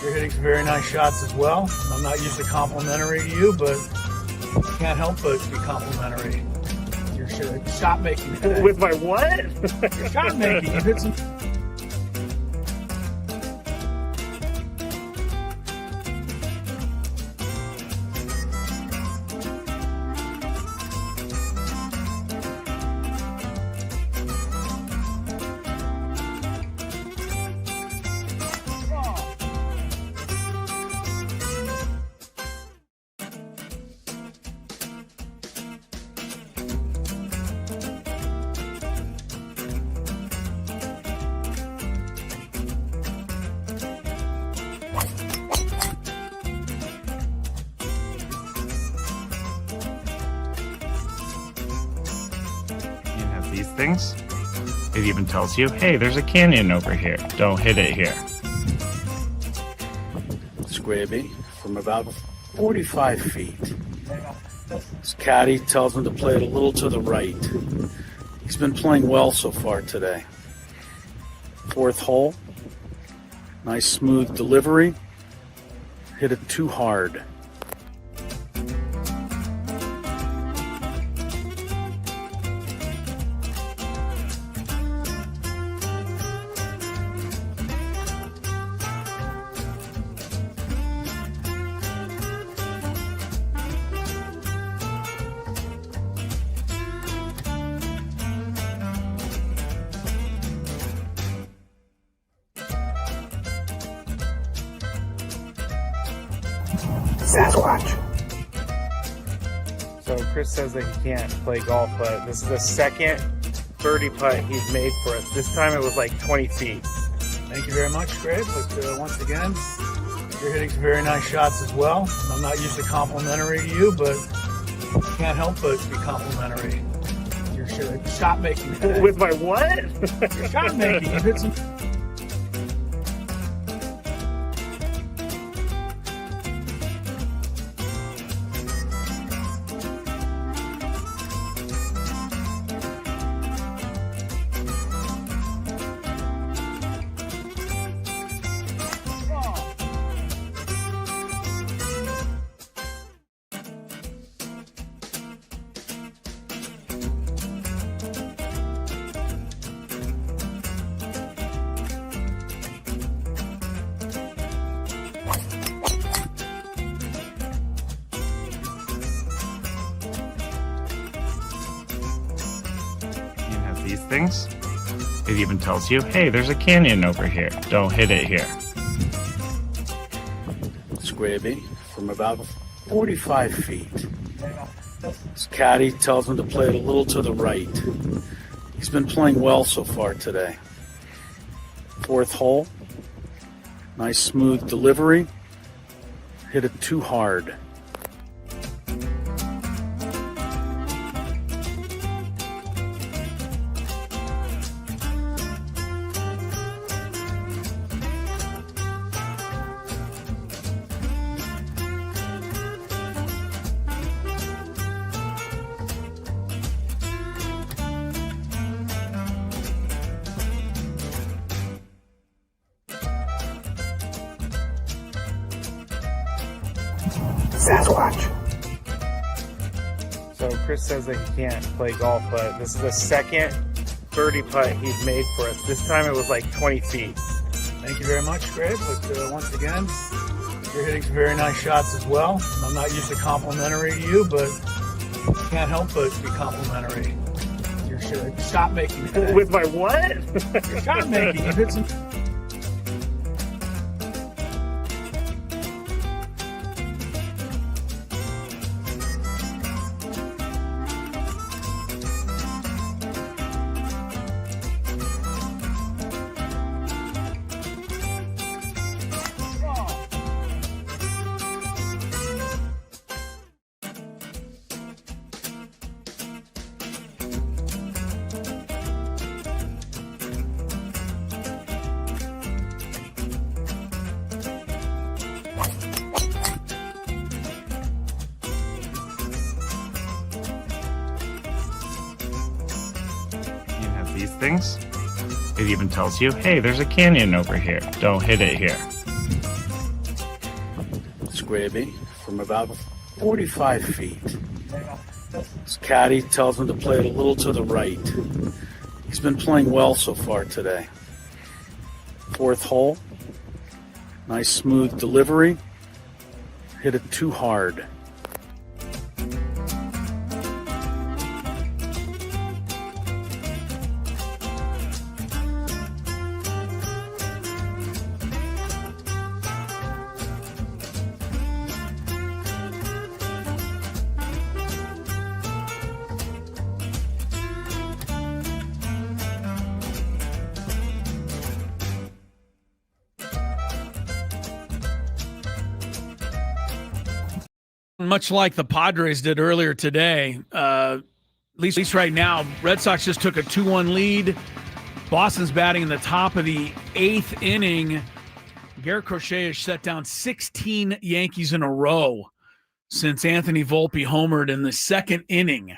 Speaker 2: you're hitting some very nice shots as well. I'm not usually complimentary to you, but I can't help but be complimentary. Your shot making today.
Speaker 4: With my what?
Speaker 2: Your shot making. You hit some.
Speaker 4: These things. It even tells you, hey, there's a canyon over here. Don't hit it here.
Speaker 5: Skraby from about 45 feet. His caddy tells him to play it a little to the right. He's been playing well so far today. Fourth hole. Nice smooth delivery. Hit it too hard.
Speaker 10: Sasquatch.
Speaker 4: So Chris says that he can't play golf, but this is the second birdie putt he's made for us. This time it was like 20 feet.
Speaker 2: Thank you very much, Greg. But once again, you're hitting some very nice shots as well. I'm not usually complimentary to you, but I can't help but be complimentary. Your shot making today.
Speaker 4: With my what?
Speaker 2: Your shot making. You hit some.
Speaker 4: These things. It even tells you, hey, there's a canyon over here. Don't hit it here.
Speaker 5: Skraby from about 45 feet. His caddy tells him to play it a little to the right. He's been playing well so far today. Fourth hole. Nice smooth delivery. Hit it too hard.
Speaker 10: Sasquatch.
Speaker 4: So
Speaker 10: Chris says that he can't play golf, but this is the second birdie putt he's made for us. This time it was like 20 feet.
Speaker 5: Thank you very much, Greg. But once again, you're hitting some very nice shots as well. I'm not used to complimentary to you, but I can't help but be complimentary. Your shot making today.
Speaker 10: With my what?
Speaker 5: Your shot making. You hit some.
Speaker 10: These things, it even tells you, hey, there's a canyon over here. Don't hit it here.
Speaker 5: Skraby from about 45 feet. His caddy tells him to play it a little to the right. He's been playing well so far today. Fourth hole. Nice smooth delivery. Hit it too hard.
Speaker 2: Much like the Padres did earlier today, at least right now, Red Sox just took a 2-1 lead. Boston's batting in the top of the 8th inning. Garrett Crochet has shut down 16 Yankees in a row since Anthony Volpe homered in the 2nd inning.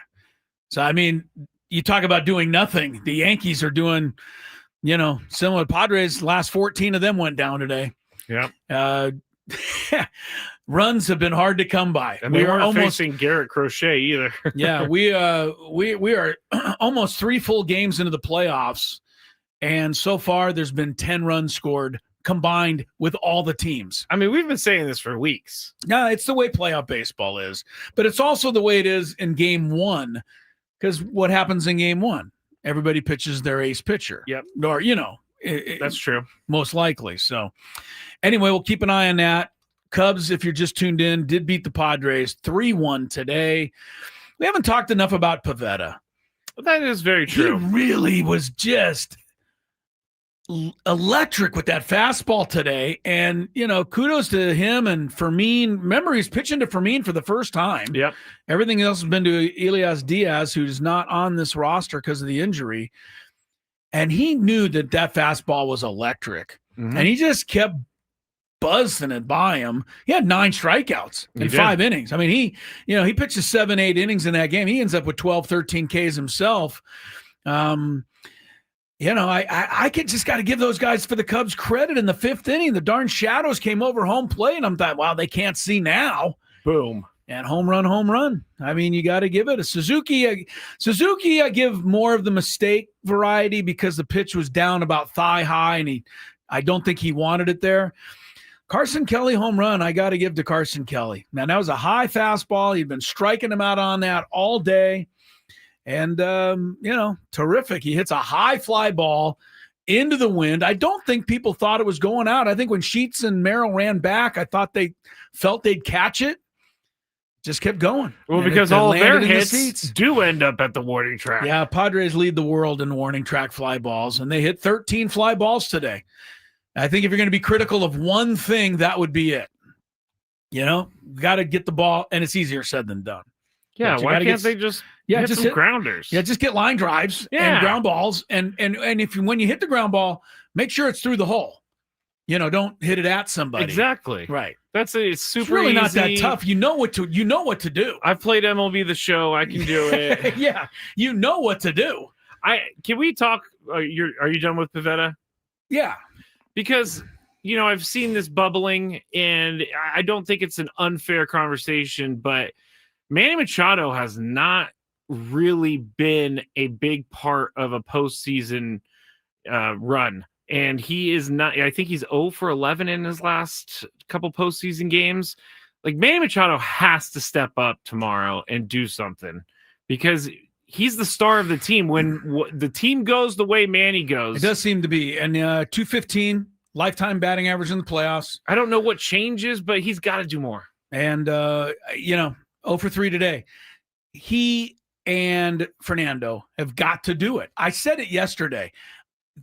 Speaker 2: So, I mean, you talk about doing nothing. The Yankees are doing, similar to Padres. Last 14 of them went down today.
Speaker 4: Yeah.
Speaker 2: Runs have been hard to come by.
Speaker 4: And we weren't facing Garrett Crochet either.
Speaker 2: Yeah, we are almost 3 full games into the playoffs, and so far there's been 10 runs scored combined with all the teams.
Speaker 4: I mean, we've been saying this for weeks.
Speaker 2: No, it's the way playoff baseball is, but it's also the way it is in game 1, because what happens in game 1? Everybody pitches their ace pitcher.
Speaker 4: Yep.
Speaker 2: Or,
Speaker 4: that's true.
Speaker 2: Most likely. So anyway, we'll keep an eye on that. Cubs, if you're just tuned in, did beat the Padres 3-1 today. We haven't talked enough about Pivetta.
Speaker 4: That is very true.
Speaker 2: He really was just electric with that fastball today. And, kudos to him and Fermin. Remember, he's pitching to Fermin for the first time.
Speaker 4: Yep.
Speaker 2: Everything else has been to Elias Diaz, who's not on this roster because of the injury. And he knew that fastball was electric. Mm-hmm. And he just kept buzzing it by him. He had 9 strikeouts in 5 innings. I mean, he pitches 7-8 innings in that game. He ends up with 12-13 Ks himself. I just got to give those guys for the Cubs credit in the 5th inning. The darn shadows came over home plate, and I'm thought, wow, they can't see now.
Speaker 4: Boom.
Speaker 2: And home run. I mean, you got to give it a Suzuki. I give more of the mistake variety because the pitch was down about thigh high, and I don't think he wanted it there. Carson Kelly home run, I got to give to Carson Kelly. Man, that was a high fastball. He'd been striking him out on that all day. And, terrific. He hits a high fly ball into the wind. I don't think people thought it was going out. I think when Sheets and Merrill ran back, I thought they felt they'd catch it. Just kept going.
Speaker 4: Well, because all of their hits do end up at the warning track.
Speaker 2: Yeah, Padres lead the world in warning track fly balls, and they hit 13 fly balls today. I think if you're going to be critical of one thing, that would be it. Got to get the ball, and it's easier said than done.
Speaker 4: Yeah, why can't they just hit some grounders?
Speaker 2: Yeah, just get line drives and ground balls, and when you hit the ground ball, make sure it's through the hole. Don't hit it at somebody.
Speaker 4: Exactly.
Speaker 2: Right.
Speaker 4: It's super
Speaker 2: it's really
Speaker 4: easy.
Speaker 2: Not that tough. You know what to do.
Speaker 4: I've played MLB The Show. I can do it.
Speaker 2: Yeah, you know what to do.
Speaker 4: Can we talk? Are you done with Pivetta?
Speaker 2: Yeah.
Speaker 4: Because, I've seen this bubbling, and I don't think it's an unfair conversation, but Manny Machado has not really been a big part of a postseason run. And he is not, I think he's 0 for 11 in his last couple postseason games. Like, Manny Machado has to step up tomorrow and do something because he's the star of the team. When the team goes the way Manny goes.
Speaker 2: It does seem to be. And 215 lifetime batting average in the playoffs.
Speaker 4: I don't know what changes, but he's got to do more.
Speaker 2: And, 0 for 3 today. He and Fernando have got to do it. I said it yesterday.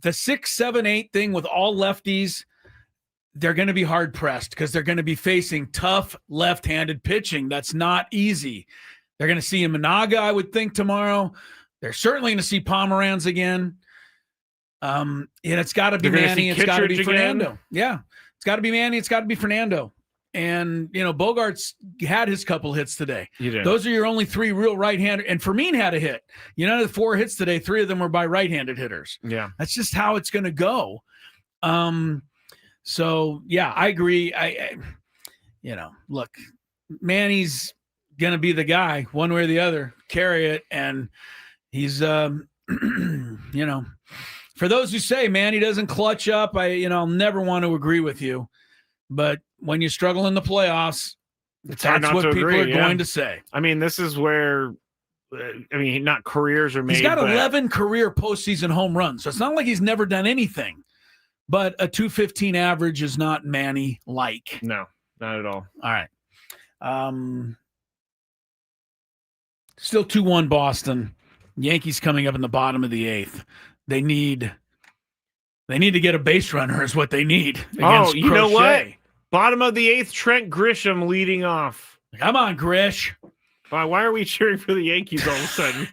Speaker 2: The 6, 7, 8 thing with all lefties, they're going to be hard pressed because they're going to be facing tough left-handed pitching. That's not easy. They're going to see Imanaga, I would think, tomorrow. They're certainly going to see Pomeranz again. And it's got to be Manny. It's got to be Fernando. Yeah, it's got to be Manny. It's got to be Fernando. And, Bogarts had his couple hits today. Those are your only 3 real right-handed. And Fermin had a hit. The 4 hits today, 3 of them were by right-handed hitters.
Speaker 4: Yeah.
Speaker 2: That's just how it's going to go. So, yeah, I agree. Look, Manny's going to be the guy one way or the other, carry it. And he's, for those who say Manny doesn't clutch up, I'll never want to agree with you. But when you struggle in the playoffs, that's what people are going to say.
Speaker 4: I mean, this is where, not careers are made.
Speaker 2: He's got 11 career postseason home runs. So it's not like he's never done anything. But a 215 average is not Manny-like.
Speaker 4: No, not at all.
Speaker 2: All right. Still 2-1 Boston. Yankees coming up in the bottom of the 8th. They need to get a base runner is what they need.
Speaker 4: Oh, you know what? Bottom of the 8th, Trent Grisham leading off.
Speaker 2: Come on, Grish.
Speaker 4: Why are we cheering for the Yankees all of a sudden?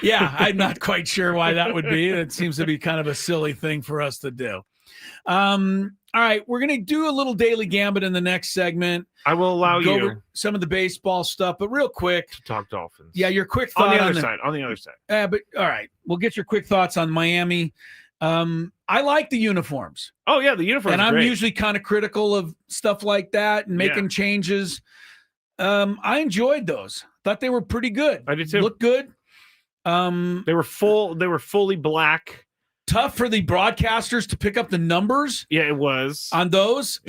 Speaker 2: Yeah, I'm not quite sure why that would be. It seems to be kind of a silly thing for us to do. All right, we're going to do a little daily gambit in the next segment.
Speaker 4: I will allow you
Speaker 2: over some of the baseball stuff, but real quick.
Speaker 4: To talk Dolphins.
Speaker 2: Yeah, your quick thought
Speaker 4: on the other side.
Speaker 2: But all right, we'll get your quick thoughts on Miami. I like the uniforms.
Speaker 4: Oh, yeah, the uniforms.
Speaker 2: And I'm usually kind of critical of stuff like that and making changes. I enjoyed those. Thought they were pretty good.
Speaker 4: I did too.
Speaker 2: Looked good.
Speaker 4: They were fully black.
Speaker 2: Tough for the broadcasters to pick up the numbers.
Speaker 4: Yeah, it was.
Speaker 2: On those.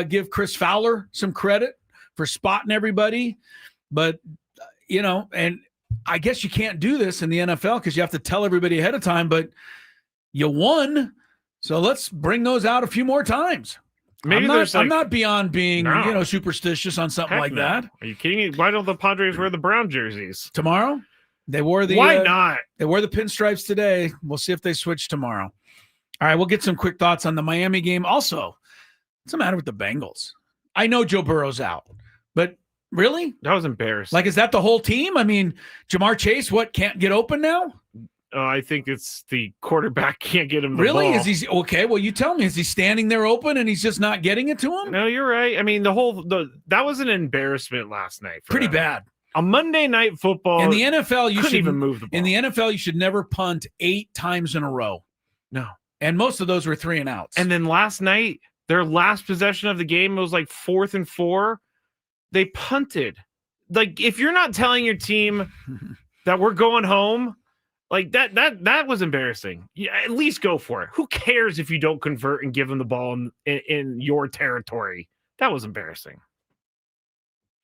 Speaker 2: Give Chris Fowler some credit for spotting everybody. But, and I guess you can't do this in the NFL because you have to tell everybody ahead of time, but you won, so let's bring those out a few more times.
Speaker 4: Maybe
Speaker 2: I'm not beyond being, superstitious on something like that.
Speaker 4: Are you kidding me? Why don't the Padres wear the brown jerseys
Speaker 2: tomorrow? They wore the.
Speaker 4: Why not?
Speaker 2: They wore the pinstripes today. We'll see if they switch tomorrow. All right, we'll get some quick thoughts on the Miami game. Also, what's the matter with the Bengals? I know Joe Burrow's out, but really,
Speaker 4: that was embarrassing.
Speaker 2: Like, is that the whole team? I mean, Jamar Chase, can't get open now?
Speaker 4: I think it's the quarterback can't get him the
Speaker 2: really
Speaker 4: ball.
Speaker 2: Is he okay? Well, you tell me, is he standing there open and he's just not getting it to him?
Speaker 4: No, you're right. I mean, that was an embarrassment last night.
Speaker 2: Pretty bad.
Speaker 4: A Monday Night Football.
Speaker 2: In the NFL, you
Speaker 4: couldn't even move the ball.
Speaker 2: In the NFL, you should never punt 8 times in a row.
Speaker 4: No,
Speaker 2: and most of those were 3 and outs.
Speaker 4: And then last night, their last possession of the game was like 4th and 4. They punted. Like, if you're not telling your team that we're going home. Like that was embarrassing. Yeah, at least go for it. Who cares if you don't convert and give them the ball in your territory? That was embarrassing.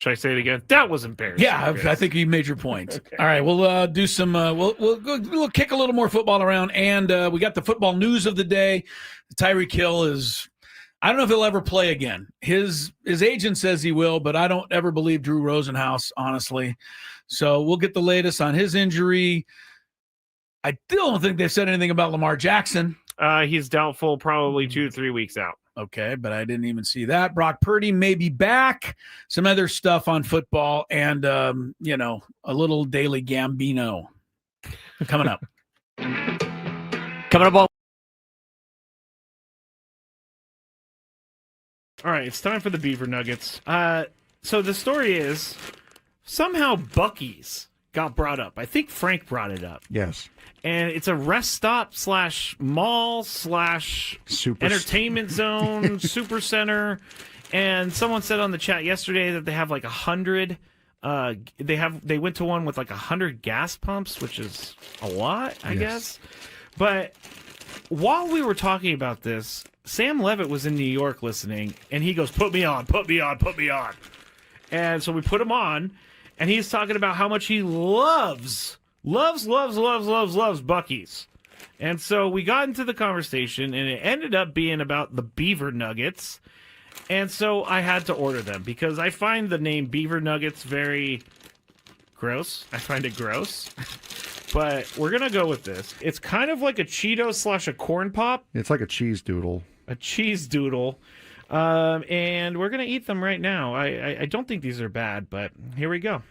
Speaker 4: Should I say it again? That was embarrassing.
Speaker 2: Yeah, I think you made your point. Okay. All right, we'll do some. We'll kick a little more football around, and we got the football news of the day. Tyreek Hill is. I don't know if he'll ever play again. His agent says he will, but I don't ever believe Drew Rosenhaus, honestly. So we'll get the latest on his injury. I still don't think they've said anything about Lamar Jackson.
Speaker 4: He's doubtful, probably 2 to 3 weeks out.
Speaker 2: Okay, but I didn't even see that. Brock Purdy may be back. Some other stuff on football and, a little daily Gambino coming up.
Speaker 1: Coming up on.
Speaker 4: All right, it's time for the Beaver Nuggets. So the story is somehow Buc-ee's got brought up. I think Frank brought it up.
Speaker 11: Yes.
Speaker 4: And it's a rest stop / mall / entertainment zone, super center. And someone said on the chat yesterday that they have like 100 They went to one with like 100 gas pumps, which is a lot, I guess. But while we were talking about this, Sam Levitt was in New York listening, and he goes, "Put me on, put me on, put me on." And so we put him on, and he's talking about how much he loves Buc-ee's. And so we got into the conversation, and it ended up being about the beaver nuggets. And so I had to order them because I find the name beaver nuggets very gross. I find it gross. But we're going to go with this. It's kind of like a Cheeto / a corn pop.
Speaker 11: It's like a cheese doodle.
Speaker 4: A cheese doodle. And we're going to eat them right now. I don't think these are bad, but here we go.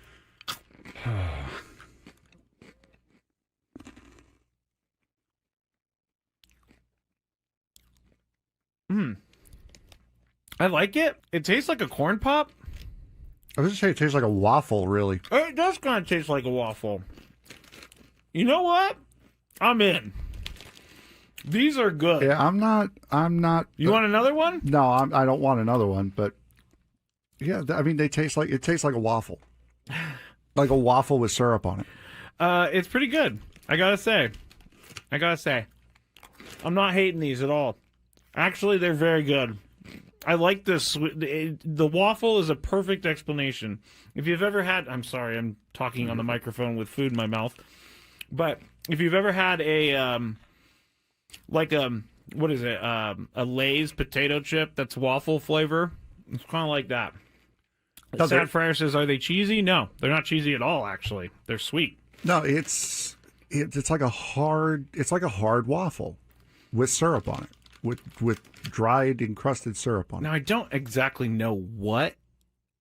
Speaker 4: I like it. It tastes like a corn pop.
Speaker 11: I was just saying it tastes like a waffle, really.
Speaker 4: It does kind of taste like a waffle. You know what? I'm in. These are good.
Speaker 11: Yeah, I'm not.
Speaker 4: You want another one?
Speaker 11: No, I don't want another one. But yeah, I mean, it tastes like a waffle, like a waffle with syrup on it.
Speaker 4: It's pretty good. I gotta say. I'm not hating these at all. Actually, they're very good. I like this. The waffle is a perfect explanation. If you've ever had, I'm sorry, I'm talking on the microphone with food in my mouth. But if you've ever had a, what is it? A Lay's potato chip that's waffle flavor. It's kind of like that. Sad Fryer says, are they cheesy? No, they're not cheesy at all, actually. They're sweet.
Speaker 11: No, it's like a hard waffle with syrup on it. With dried encrusted syrup on it.
Speaker 4: Now, I don't exactly know what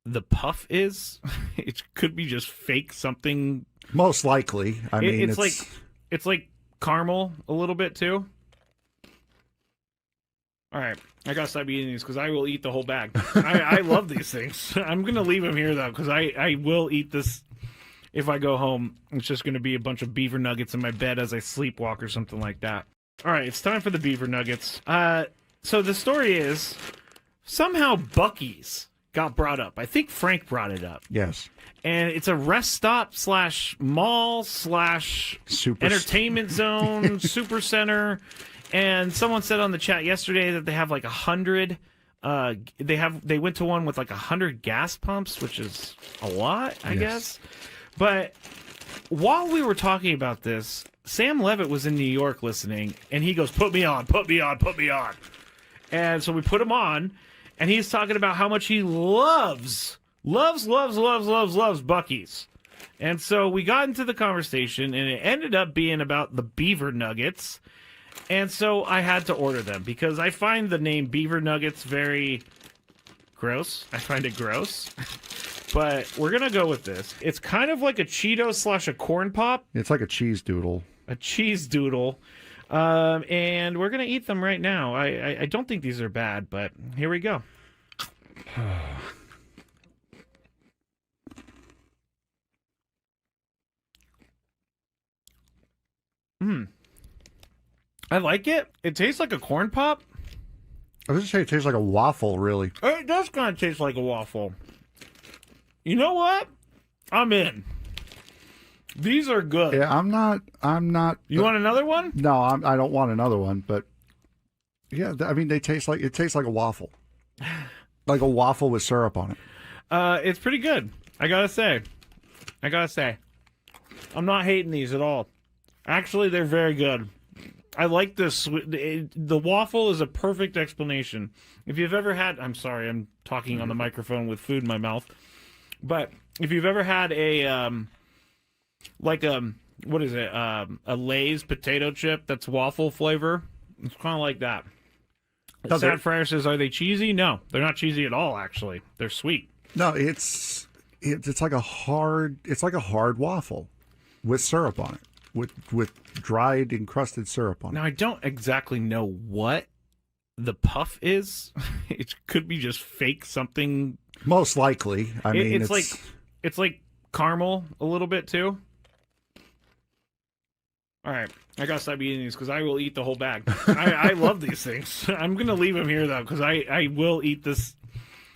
Speaker 4: the puff is. It could be just fake something.
Speaker 11: Most likely. I mean,
Speaker 4: it's like caramel a little bit too. All right, I gotta stop eating these because I will eat the whole bag. I love these things. I'm gonna leave them here though because I will eat this if I go home. It's just gonna be a bunch of beaver nuggets in my bed as I sleepwalk or something like that. All right, it's time for the beaver nuggets. So the story is somehow Buc-ee's got brought up. I think Frank brought it up.
Speaker 11: Yes.
Speaker 4: And it's a rest stop / mall / entertainment zone, super center. And someone said on the chat yesterday that they have like 100. They went to one with like 100 gas pumps, which is a lot, I guess. But while we were talking about this, Sam Levitt was in New York listening, and he goes, "Put me on, put me on, put me on." And so we put him on, and he's talking about how much he loves Buc-ee's. And so we got into the conversation, and it ended up being about the beaver nuggets. And so I had to order them because I find the name beaver nuggets very gross. I find it gross. But we're going to go with this. It's kind of like a Cheeto / a corn pop.
Speaker 11: It's like a cheese doodle.
Speaker 4: A cheese doodle. And we're going to eat them right now. I don't think these are bad, but here we go. I like it. It tastes like a corn pop.
Speaker 11: I was just saying it tastes like a waffle, really.
Speaker 4: It does kind of taste like a waffle. You know what? I'm in. These are good.
Speaker 11: Yeah, I'm not.
Speaker 4: You want another one?
Speaker 11: No, I don't want another one. But yeah, I mean, it tastes like a waffle, like a waffle with syrup on it.
Speaker 4: It's pretty good. I gotta say. I'm not hating these at all. Actually, they're very good. I like this. The waffle is a perfect explanation. If you've ever had, I'm sorry, I'm talking on the microphone with food in my mouth. But if you've ever had a, what is it? A Lay's potato chip that's waffle flavor. It's kind of like that. Sad Fryer says, are they cheesy? No, they're not cheesy at all, actually. They're sweet.
Speaker 11: No, it's like a hard waffle with syrup on it. With dried encrusted syrup on it.
Speaker 4: Now, I don't exactly know what the puff is. It could be just fake something.
Speaker 11: Most likely. I mean,
Speaker 4: it's like caramel a little bit too. All right, I gotta stop eating these because I will eat the whole bag. I love these things. I'm gonna leave them here though because I will eat this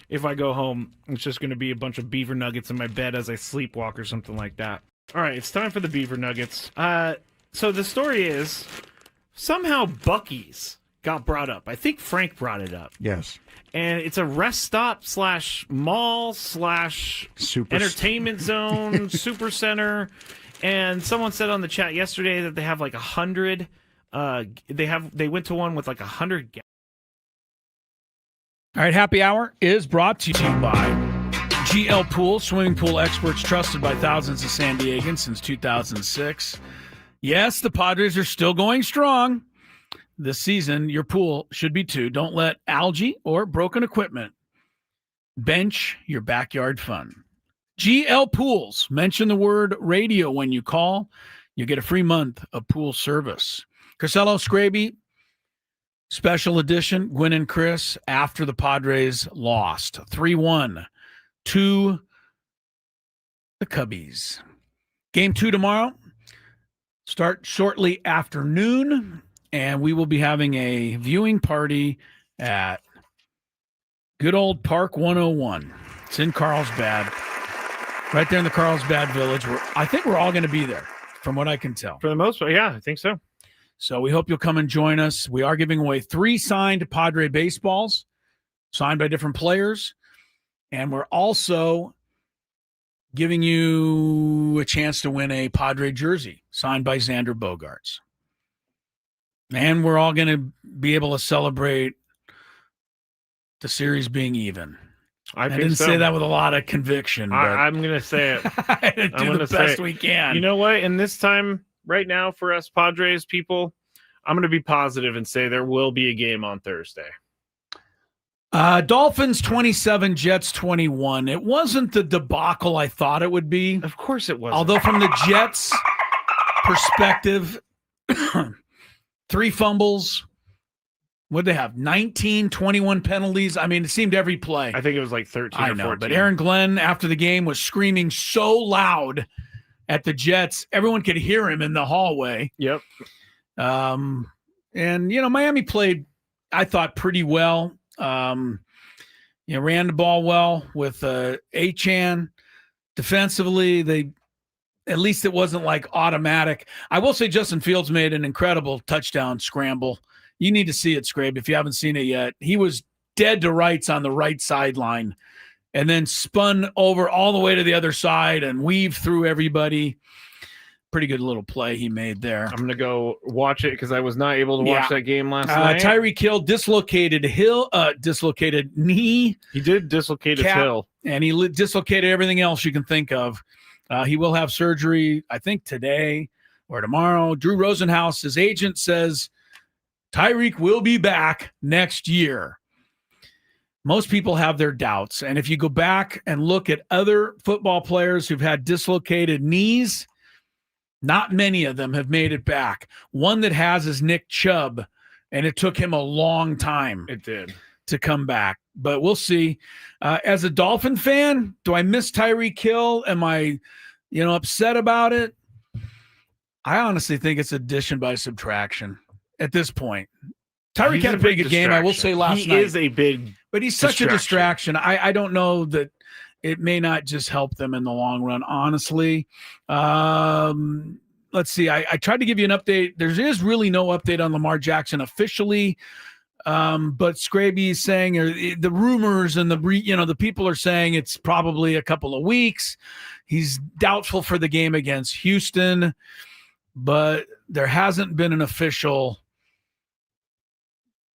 Speaker 4: if I go home, it's just going to be a bunch of beaver nuggets in my bed as I sleepwalk or something like that. All right, it's time for the beaver nuggets. So the story is somehow Buc-ee's got brought up. I think Frank brought it up.
Speaker 11: Yes.
Speaker 4: And it's a rest stop / mall / entertainment zone, super center. And someone said on the chat yesterday that they have like 100. They went to one with like 100.
Speaker 2: All right, happy hour is brought to you by GL Pool, swimming pool experts trusted by thousands of San Diegans since 2006. Yes, the Padres are still going strong. This season, your pool should be too. Don't let algae or broken equipment bench your backyard fun. GL Pools. Mention the word radio when you call. You get a free month of pool service. Crisello, Skraby, special edition, Gwynn and Chris, after the Padres lost 3-1 to the Cubbies. Game 2 tomorrow. Start shortly after noon. And we will be having a viewing party at good old Park 101. It's in Carlsbad, right there in the Carlsbad Village. I think we're all going to be there, from what I can tell.
Speaker 4: For the most part, yeah, I think so.
Speaker 2: So we hope you'll come and join us. We are giving away 3 signed Padre baseballs, signed by different players. And we're also giving you a chance to win a Padre jersey, signed by Xander Bogaerts. And we're all going to be able to celebrate the series being even. I didn't say that with a lot of conviction.
Speaker 4: I'm going to say it.
Speaker 2: I'm going to do the best we can.
Speaker 4: You know what? And this time, right now, for us Padres people, I'm going to be positive and say there will be a game on Thursday.
Speaker 2: Dolphins 27, Jets 21. It wasn't the debacle I thought it would be.
Speaker 4: Of course it wasn't.
Speaker 2: Although from the Jets' perspective, 3 fumbles. What did they have? 19, 21 penalties. I mean, it seemed every play.
Speaker 4: I think it was like 13 or 14.
Speaker 2: But Aaron Glenn, after the game, was screaming so loud at the Jets. Everyone could hear him in the hallway.
Speaker 4: Yep.
Speaker 2: And, Miami played, I thought, pretty well. Ran the ball well with Achane. Defensively, at least it wasn't like automatic. I will say Justin Fields made an incredible touchdown scramble. You need to see it, Skrabe, if you haven't seen it yet. He was dead to rights on the right sideline and then spun over all the way to the other side and weaved through everybody. Pretty good little play he made there.
Speaker 4: I'm going to go watch it because I was not able to watch that game last night.
Speaker 2: Tyreek Hill dislocated knee.
Speaker 4: He did dislocate his heel.
Speaker 2: And he dislocated everything else you can think of. He will have surgery, I think, today or tomorrow. Drew Rosenhaus, his agent, says Tyreek will be back next year. Most people have their doubts. And if you go back and look at other football players who've had dislocated knees, not many of them have made it back. One that has is Nick Chubb, and it took him a long time.
Speaker 4: It did.
Speaker 2: To come back. But we'll see. As a Dolphin fan, do I miss Tyreek Hill? Am I, upset about it? I honestly think it's addition by subtraction at this point. Tyreek had a pretty good game, I will say, last night.
Speaker 4: He is a big
Speaker 2: But he's such a distraction. I don't know that it may not just help them in the long run, honestly. Let's see. I tried to give you an update. There is really no update on Lamar Jackson officially. But Skraby is saying the rumors and the people are saying it's probably a couple of weeks. He's doubtful for the game against Houston, but there hasn't been an official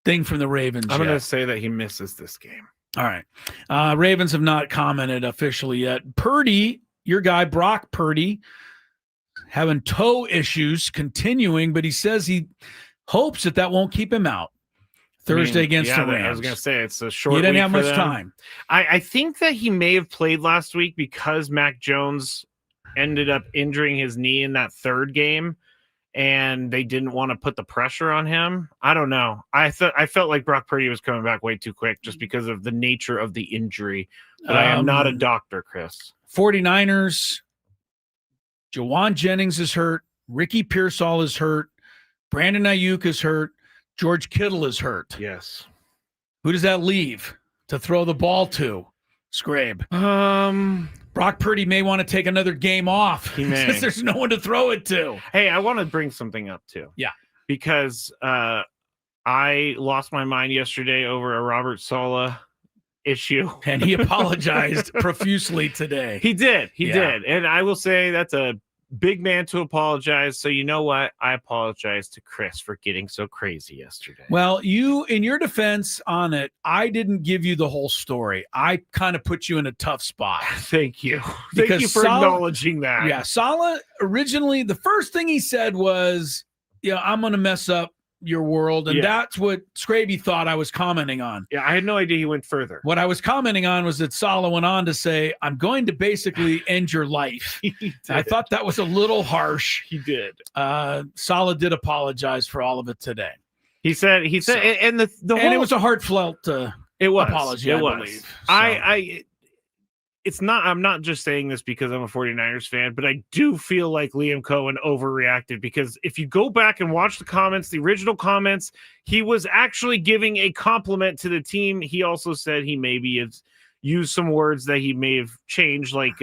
Speaker 2: thing from the Ravens.
Speaker 4: I'm going to say that he misses this game.
Speaker 2: All right. Ravens have not commented officially yet. Purdy, your guy, Brock Purdy, having toe issues continuing, but he says he hopes that won't keep him out. Thursday against the Rams.
Speaker 4: I was going to say, it's a short
Speaker 2: He didn't
Speaker 4: week
Speaker 2: have
Speaker 4: for
Speaker 2: much
Speaker 4: them.
Speaker 2: time.
Speaker 4: I think that he may have played last week because Mac Jones ended up injuring his knee in that third game, and they didn't want to put the pressure on him. I don't know. I felt like Brock Purdy was coming back way too quick just because of the nature of the injury. But I am not a doctor, Chris.
Speaker 2: 49ers, Jawan Jennings is hurt. Ricky Pearsall is hurt. Brandon Ayuk is hurt. George Kittle is hurt.
Speaker 4: Yes.
Speaker 2: Who does that leave? to throw the ball to, Skrabe? Brock Purdy may want to take another game off because there's no one to throw it to.
Speaker 4: Hey, I want to bring something up too.
Speaker 2: Yeah.
Speaker 4: Because I lost my mind yesterday over a Robert Saleh issue.
Speaker 2: And he apologized profusely today.
Speaker 4: He did. He did. And I will say that's a big man to apologize. So you know what? I apologize to Chris for getting so crazy yesterday.
Speaker 2: Well, you, in your defense on it, I didn't give you the whole story. I kind of put you in a tough spot.
Speaker 4: Thank you. Thank you for acknowledging that.
Speaker 2: Yeah. Saleh originally, the first thing he said was, I'm going to mess up your world. And that's what Skraby thought I was commenting on.
Speaker 4: Yeah, I had no idea he went further.
Speaker 2: What I was commenting on was that Saleh went on to say, I'm going to basically end your life. I thought that was a little harsh.
Speaker 4: He did.
Speaker 2: Saleh did apologize for all of it today.
Speaker 4: He said, and the whole,
Speaker 2: and it was a heartfelt apology, I believe.
Speaker 4: So. It's not, I'm not just saying this because I'm a 49ers fan, but I do feel like Liam Cohen overreacted, because if you go back and watch the comments, the original comments, he was actually giving a compliment to the team. He also said he maybe has used some words that he may have changed, like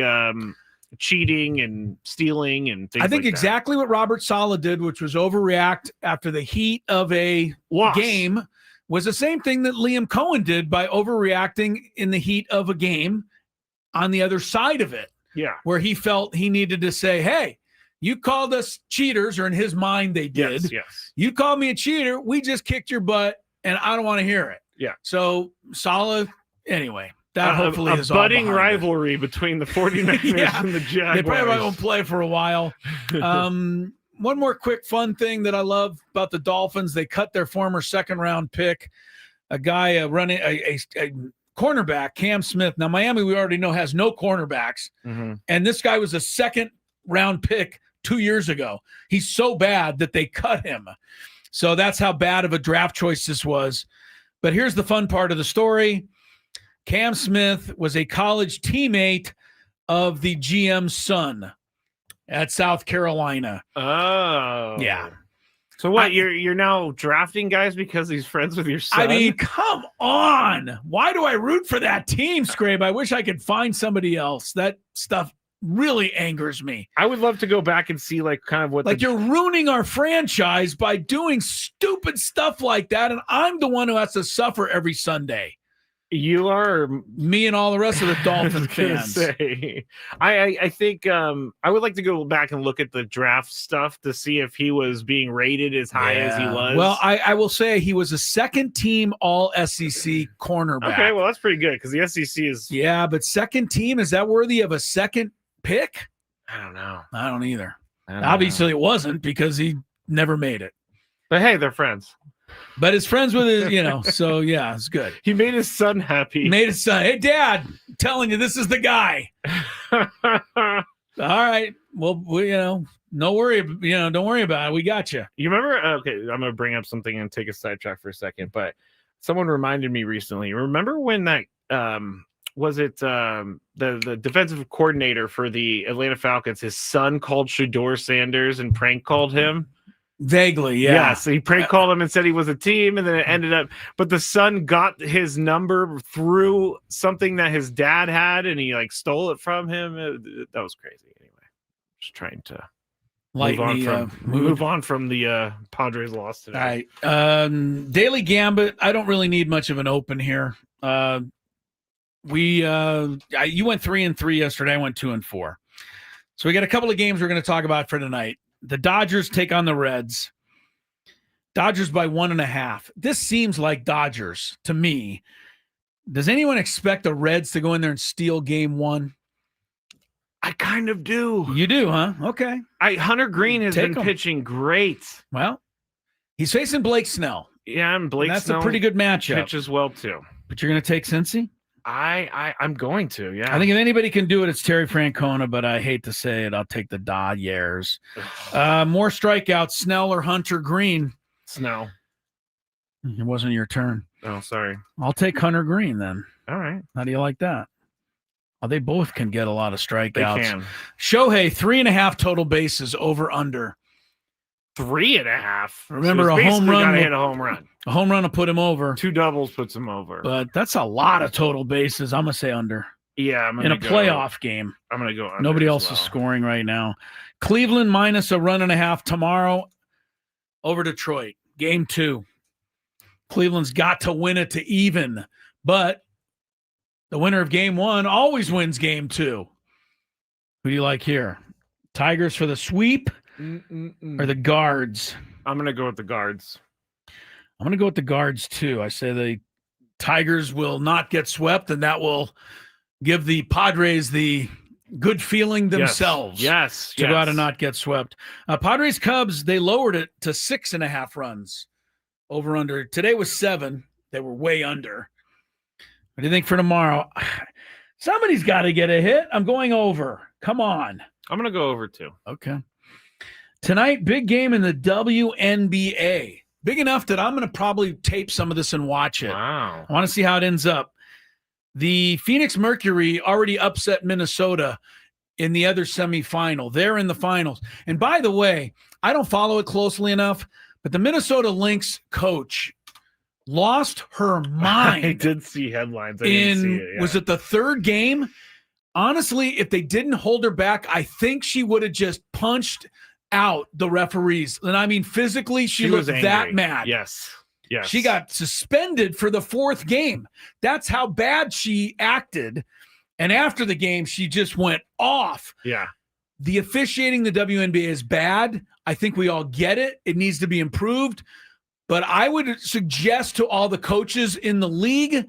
Speaker 4: cheating and stealing and things.
Speaker 2: I think
Speaker 4: like
Speaker 2: exactly what Robert Saleh did, which was overreact after the heat of a game, was the same thing that Liam Cohen did by overreacting in the heat of a game on the other side of it.
Speaker 4: Yeah.
Speaker 2: Where he felt he needed to say, hey, you called us cheaters, or in his mind they did.
Speaker 4: Yes.
Speaker 2: You called me a cheater. We just kicked your butt, and I don't want to hear it.
Speaker 4: Yeah.
Speaker 2: So Saleh, anyway, that hopefully is
Speaker 4: a
Speaker 2: all
Speaker 4: budding
Speaker 2: behind
Speaker 4: rivalry between the 49ers and the Jaguars.
Speaker 2: They probably won't play for a while. One more quick fun thing that I love about the Dolphins: they cut their former second-round pick, a guy running a cornerback, Cam Smith. Now, Miami, we already know, has no cornerbacks.
Speaker 4: Mm-hmm.
Speaker 2: And this guy was a second-round pick 2 years ago. He's so bad that they cut him. So that's how bad of a draft choice this was. But here's the fun part of the story. Cam Smith was a college teammate of the GM's son at South Carolina.
Speaker 4: Oh.
Speaker 2: Yeah.
Speaker 4: So what, you're now drafting guys because he's friends with your son?
Speaker 2: I mean, come on. Why do I root for that team, Skrabe? I wish I could find somebody else. That stuff really angers me.
Speaker 4: I would love to go back and see kind of what
Speaker 2: you're ruining our franchise by doing stupid stuff like that, and I'm the one who has to suffer every Sunday.
Speaker 4: You are,
Speaker 2: me and all the rest of the Dolphin fans.
Speaker 4: I think I would like to go back and look at the draft stuff to see if he was being rated as high as he was.
Speaker 2: Well, I will say he was a second-team All-SEC cornerback.
Speaker 4: Okay, well, that's pretty good because the SEC is...
Speaker 2: Yeah, but second team, is that worthy of a second pick?
Speaker 4: I don't know.
Speaker 2: I don't either. Obviously, it wasn't, because he never made it.
Speaker 4: But hey, they're friends.
Speaker 2: But his friends with his, so yeah, it's good.
Speaker 4: He made his son happy.
Speaker 2: Hey, Dad, I'm telling you, this is the guy. All right. Well, no worry. Don't worry about it. We got you.
Speaker 4: You remember? Okay, I'm going to bring up something and take a sidetrack for a second. But someone reminded me recently. Remember when that was it the defensive coordinator for the Atlanta Falcons? His son called Shedeur Sanders and prank called him.
Speaker 2: Vaguely, yeah.
Speaker 4: Yeah, so he prank called him and said he was a team, and then it ended up. But the son got his number through something that his dad had, and he stole it from him. That was crazy. Anyway, just trying to move on from the Padres loss today.
Speaker 2: All right, Daily Gambit. I don't really need much of an open here. You went 3-3 yesterday. I went 2-4. So we got a couple of games we're going to talk about for tonight. The Dodgers take on the Reds. Dodgers by 1.5. This seems like Dodgers to me. Does anyone expect the Reds to go in there and steal game one?
Speaker 4: I kind of do.
Speaker 2: You do, huh? Okay.
Speaker 4: Hunter Green has been pitching great.
Speaker 2: Well, he's facing Blake Snell.
Speaker 4: Yeah, and Blake
Speaker 2: Snell.
Speaker 4: That's
Speaker 2: a pretty good matchup.
Speaker 4: Pitches well, too.
Speaker 2: But you're going to take Cincy?
Speaker 4: I'm going to, yeah.
Speaker 2: I think if anybody can do it, it's Terry Francona, but I hate to say it. I'll take the Dodgers. More strikeouts, Snell or Hunter Green?
Speaker 4: Snell.
Speaker 2: It wasn't your turn.
Speaker 4: Oh, sorry.
Speaker 2: I'll take Hunter Green then.
Speaker 4: All right.
Speaker 2: How do you like that? Well, they both can get a lot of strikeouts.
Speaker 4: They can.
Speaker 2: Shohei, 3.5 total bases, over under.
Speaker 4: 3.5.
Speaker 2: Remember,
Speaker 4: so
Speaker 2: a home run
Speaker 4: gotta
Speaker 2: will-
Speaker 4: hit a home run.
Speaker 2: A home run will put him over.
Speaker 4: 2 doubles puts him over.
Speaker 2: But that's a lot of total bases. I'm going to say under.
Speaker 4: Yeah, I'm
Speaker 2: in
Speaker 4: gonna
Speaker 2: a
Speaker 4: go,
Speaker 2: playoff game.
Speaker 4: I'm going to go under.
Speaker 2: Nobody
Speaker 4: as
Speaker 2: else
Speaker 4: well.
Speaker 2: is scoring right now. Cleveland minus a 1.5 tomorrow over Detroit. Game 2. Cleveland's got to win it to even, but the winner of game 1 always wins game 2. Who do you like here? Tigers for the sweep or the Guards?
Speaker 4: I'm going to go with the Guards.
Speaker 2: I'm going to go with the Guards too. I say the Tigers will not get swept, and that will give the Padres the good feeling themselves.
Speaker 4: Yes.
Speaker 2: To go out and not get swept. Padres Cubs, they lowered it to 6.5 runs. Over under. Today was 7. They were way under. What do you think for tomorrow? Somebody's got to get a hit. I'm going over. Come on.
Speaker 4: I'm going to go over too.
Speaker 2: Okay. Tonight, big game in the WNBA. Big enough that I'm going to probably tape some of this and watch it.
Speaker 4: Wow.
Speaker 2: I want to see how it ends up. The Phoenix Mercury already upset Minnesota in the other semifinal. They're in the finals. And by the way, I don't follow it closely enough, but the Minnesota Lynx coach lost her mind.
Speaker 4: I did see headlines. I didn't see it. Yeah.
Speaker 2: Was it the 3rd game? Honestly, if they didn't hold her back, I think she would have just punched out the referees. And I mean, physically, she
Speaker 4: was
Speaker 2: looked
Speaker 4: angry.
Speaker 2: that mad.
Speaker 4: Yes.
Speaker 2: She got suspended for the 4th game. That's how bad she acted. And after the game, she just went off.
Speaker 4: Yeah.
Speaker 2: The officiating the WNBA is bad. I think we all get it. It needs to be improved. But I would suggest to all the coaches in the league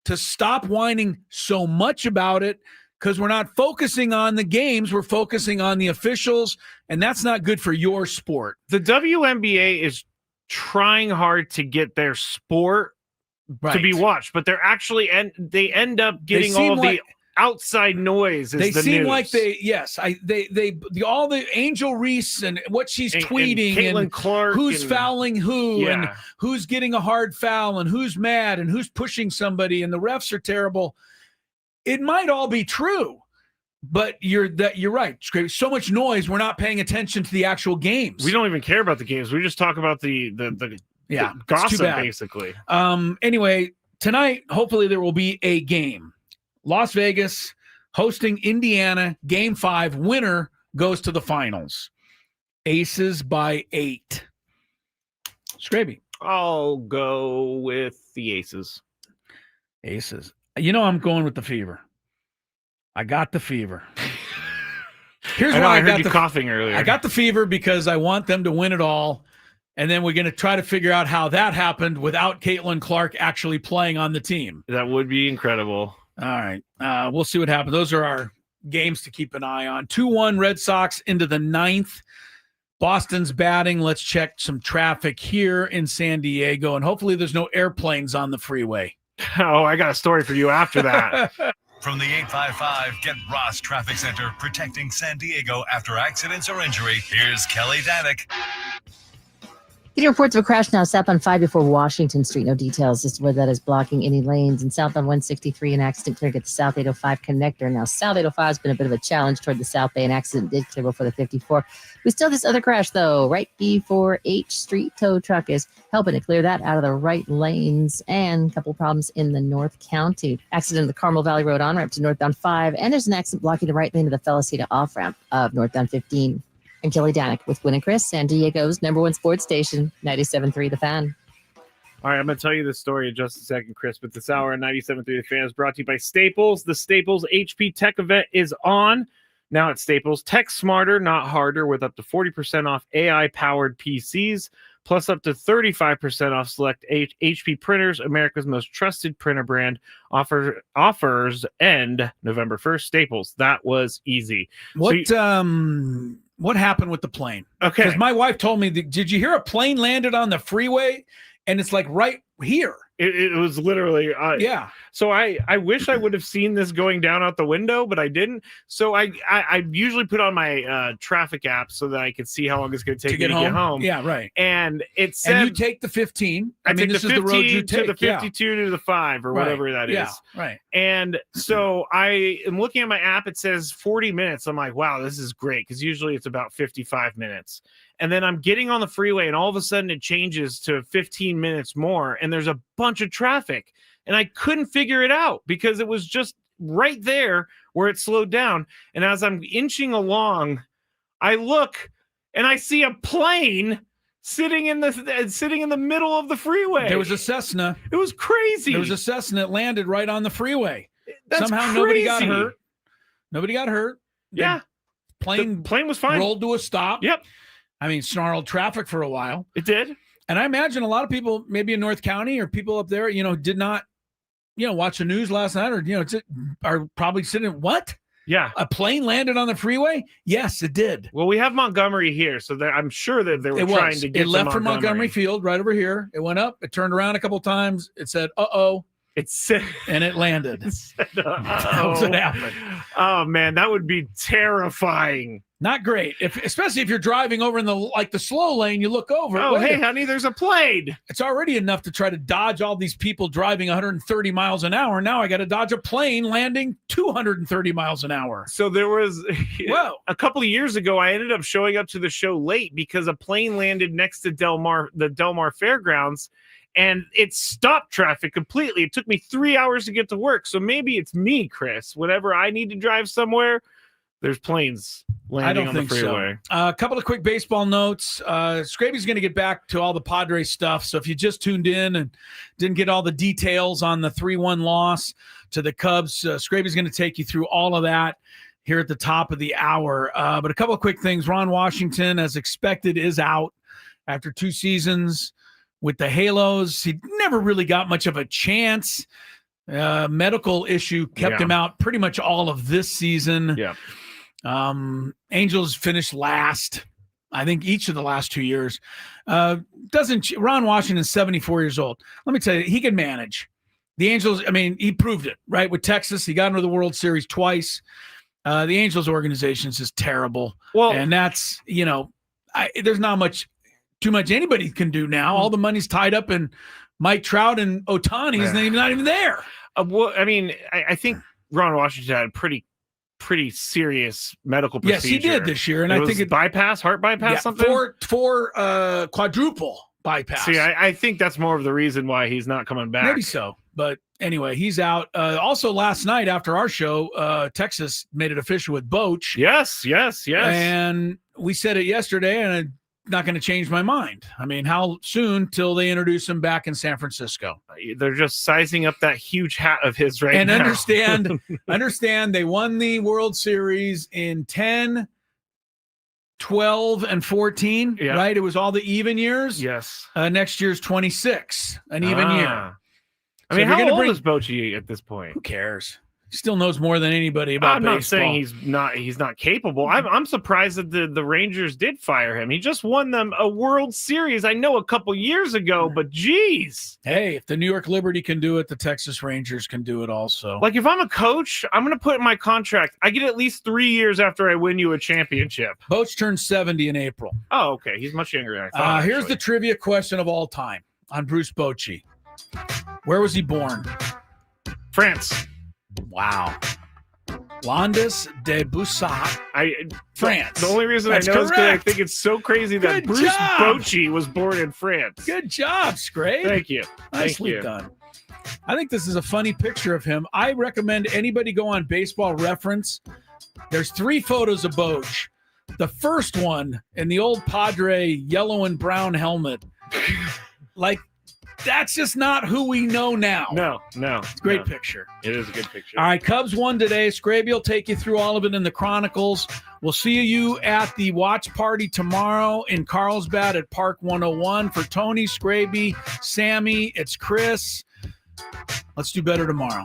Speaker 2: to stop whining so much about it, because we're not focusing on the games. We're focusing on the officials, and that's not good for your sport.
Speaker 4: The WNBA is trying hard to get their sport to be watched, but they're actually they end up getting all of the outside noise.
Speaker 2: They seem like all the Angel Reese and what she's tweeting
Speaker 4: and
Speaker 2: and
Speaker 4: Clark
Speaker 2: who's fouling who and
Speaker 4: Yeah.
Speaker 2: who's getting a hard foul and who's mad and who's pushing somebody and the refs are terrible. It might all be true, but you're right. So much noise. We're not paying attention to the actual games.
Speaker 4: We don't even care about the games. We just talk about the
Speaker 2: it's too
Speaker 4: gossip,
Speaker 2: bad.
Speaker 4: basically.
Speaker 2: Anyway, tonight, hopefully there will be a game. Las Vegas hosting Indiana, game 5. Winner goes to the finals. Aces by 8. Skraby.
Speaker 4: I'll go with the Aces.
Speaker 2: Aces. You know I'm going with the Fever. I got the Fever. Here's
Speaker 4: I know,
Speaker 2: why
Speaker 4: I heard
Speaker 2: got
Speaker 4: you coughing earlier.
Speaker 2: I got the Fever because I want them to win it all. And then we're going to try to figure out how that happened without Caitlin Clark actually playing on the team.
Speaker 4: That would be incredible.
Speaker 2: All right. We'll see what happens. Those are our games to keep an eye on. 2-1 Red Sox into the 9th. Boston's batting. Let's check some traffic here in San Diego. And hopefully there's no airplanes on the freeway.
Speaker 4: Oh, I got a story for you after that.
Speaker 6: From the 855 Get Ross Traffic Center, protecting San Diego after accidents or injury, here's Kelly Danick.
Speaker 8: Getting reports of a crash now southbound 5 before Washington Street. No details as to whether that is blocking any lanes. And southbound 163, an accident cleared at the South 805 connector. Now, South 805 has been a bit of a challenge toward the South Bay. An accident did clear before the 54. We still have this other crash, though, right before H Street. Tow truck is helping to clear that out of the right lanes. And a couple problems in the North County. Accident in the Carmel Valley Road on-ramp to northbound 5. And there's an accident blocking the right lane of the Felicita off-ramp of northbound 15. I'm Kelly Danick with Gwynn and Chris, San Diego's #1 sports station, 97.3 The Fan.
Speaker 4: All right, I'm going to tell you this story in just a second, Chris, but this hour on 97.3 The Fan is brought to you by Staples. The Staples HP Tech event is on. Now at Staples, tech smarter, not harder, with up to 40% off AI-powered PCs, plus up to 35% off select HP printers. America's most trusted printer brand. Offers end November 1st. Staples. That was easy.
Speaker 2: What happened with the plane?
Speaker 4: Okay.
Speaker 2: Because my wife told me, did you hear a plane landed on the freeway? And it's like right here.
Speaker 4: It was literally
Speaker 2: yeah.
Speaker 4: So I wish I would have seen this going down out the window, but I didn't. So I usually put on my traffic app so that I could see how long it's going to take me to get home.
Speaker 2: Yeah, right.
Speaker 4: And it said,
Speaker 2: and you take the 15.
Speaker 4: I
Speaker 2: mean,
Speaker 4: take
Speaker 2: this
Speaker 4: the
Speaker 2: is
Speaker 4: 15
Speaker 2: the road you take.
Speaker 4: to the 52 to the 5 or whatever that is.
Speaker 2: Yeah, right.
Speaker 4: And so I am looking at my app. It says 40 minutes. I'm like, wow, this is great, because usually it's about 55 minutes. And then I'm getting on the freeway, and all of a sudden it changes to 15 minutes more, and there's a bunch of traffic. And I couldn't figure it out because it was just right there where it slowed down. And as I'm inching along, I look and I see a plane sitting in the middle of the freeway.
Speaker 2: There was a Cessna.
Speaker 4: It was crazy.
Speaker 2: There was a Cessna that landed right on the freeway.
Speaker 4: That's
Speaker 2: Somehow
Speaker 4: crazy.
Speaker 2: nobody got hurt. Nobody got hurt.
Speaker 4: Yeah.
Speaker 2: The
Speaker 4: plane was fine.
Speaker 2: Rolled to a stop.
Speaker 4: Yep.
Speaker 2: I mean, snarled traffic for a while.
Speaker 4: It did.
Speaker 2: And I imagine a lot of people, maybe in North County or people up there, did not, watch the news last night or, are probably sitting, what?
Speaker 4: Yeah.
Speaker 2: A plane landed on the freeway? Yes, it did.
Speaker 4: Well, we have Montgomery here, so I'm sure that they were trying to get
Speaker 2: It left from Montgomery Field right over here. It went up. It turned around a couple times. It said, uh-oh. And it landed. That was what happened.
Speaker 4: Oh, man, that would be terrifying.
Speaker 2: Not great. Especially if you're driving over in the slow lane, you look over.
Speaker 4: Oh, hey, honey, there's a plane.
Speaker 2: It's already enough to try to dodge all these people driving 130 miles an hour. Now I got to dodge a plane landing 230 miles an hour.
Speaker 4: So there was a couple of years ago, I ended up showing up to the show late because a plane landed next to the Del Mar Fairgrounds, and it stopped traffic completely. It took me 3 hours to get to work. So maybe it's me, Chris. Whenever I need to drive somewhere, there's planes landing on the freeway.
Speaker 2: So. A couple of quick baseball notes. Skraby's going to get back to all the Padres stuff. So if you just tuned in and didn't get all the details on the 3-1 loss to the Cubs, Skraby's going to take you through all of that here at the top of the hour. But a couple of quick things. Ron Washington, as expected, is out after 2 seasons with the Halos. He never really got much of a chance. Medical issue kept him out pretty much all of this season.
Speaker 4: Yeah.
Speaker 2: Angels finished last, I think, each of the last 2 years. Ron Washington's 74 years old. Let me tell you, he can manage. The Angels, I mean, he proved it, right? With Texas, he got into the World Series twice. The Angels organization is just terrible.
Speaker 4: Well,
Speaker 2: and that's, there's not too much anybody can do now. All the money's tied up in Mike Trout and Ohtani is not even there.
Speaker 4: Well, I mean, I think Ron Washington had a pretty serious medical procedure.
Speaker 2: Yes, he did this year, and I think
Speaker 4: heart bypass, something.
Speaker 2: Four quadruple bypass.
Speaker 4: See, I think that's more of the reason why he's not coming back.
Speaker 2: Maybe so, but anyway, he's out. Also, last night after our show, Texas made it official with Boch.
Speaker 4: Yes.
Speaker 2: And we said it yesterday, and I'm not going to change my mind. I mean, how soon till they introduce him back in San Francisco?
Speaker 4: They're just sizing up that huge hat of his now.
Speaker 2: And understand they won the World Series in 10, 12, and 14, right? It was all the even years.
Speaker 4: Yes.
Speaker 2: Next year's 26, an even year.
Speaker 4: I mean, how old is Bochy at this point?
Speaker 2: Who cares? He still knows more than anybody about
Speaker 4: baseball.
Speaker 2: I'm
Speaker 4: not saying he's not capable. I'm surprised that the Rangers did fire him. He just won them a World Series, I know, a couple years ago, but geez.
Speaker 2: Hey, if the New York Liberty can do it, the Texas Rangers can do it also.
Speaker 4: Like, if I'm a coach, I'm going to put in my contract, I get at least 3 years after I win you a championship.
Speaker 2: Boch turns 70 in April.
Speaker 4: Oh, okay. He's much younger than I thought.
Speaker 2: Here's the trivia question of all time on Bruce Bochy. Where was he born?
Speaker 4: France.
Speaker 2: Wow. Landis de Bussac, France.
Speaker 4: The only reason I know is because I think it's so crazy that Bruce Bochy was born in France.
Speaker 2: Good job, Scrape.
Speaker 4: Thank you.
Speaker 2: Nicely done. I think this is a funny picture of him. I recommend anybody go on Baseball Reference. There's 3 photos of Boch. The first one in the old Padre yellow and brown helmet. Like, that's just not who we know now.
Speaker 4: No.
Speaker 2: It's a great picture.
Speaker 4: It is a good picture.
Speaker 2: All right, Cubs won today. Skraby will take you through all of it in the Chronicles. We'll see you at the watch party tomorrow in Carlsbad at Park 101. For Tony, Skraby, Sammy, it's Chris. Let's do better tomorrow.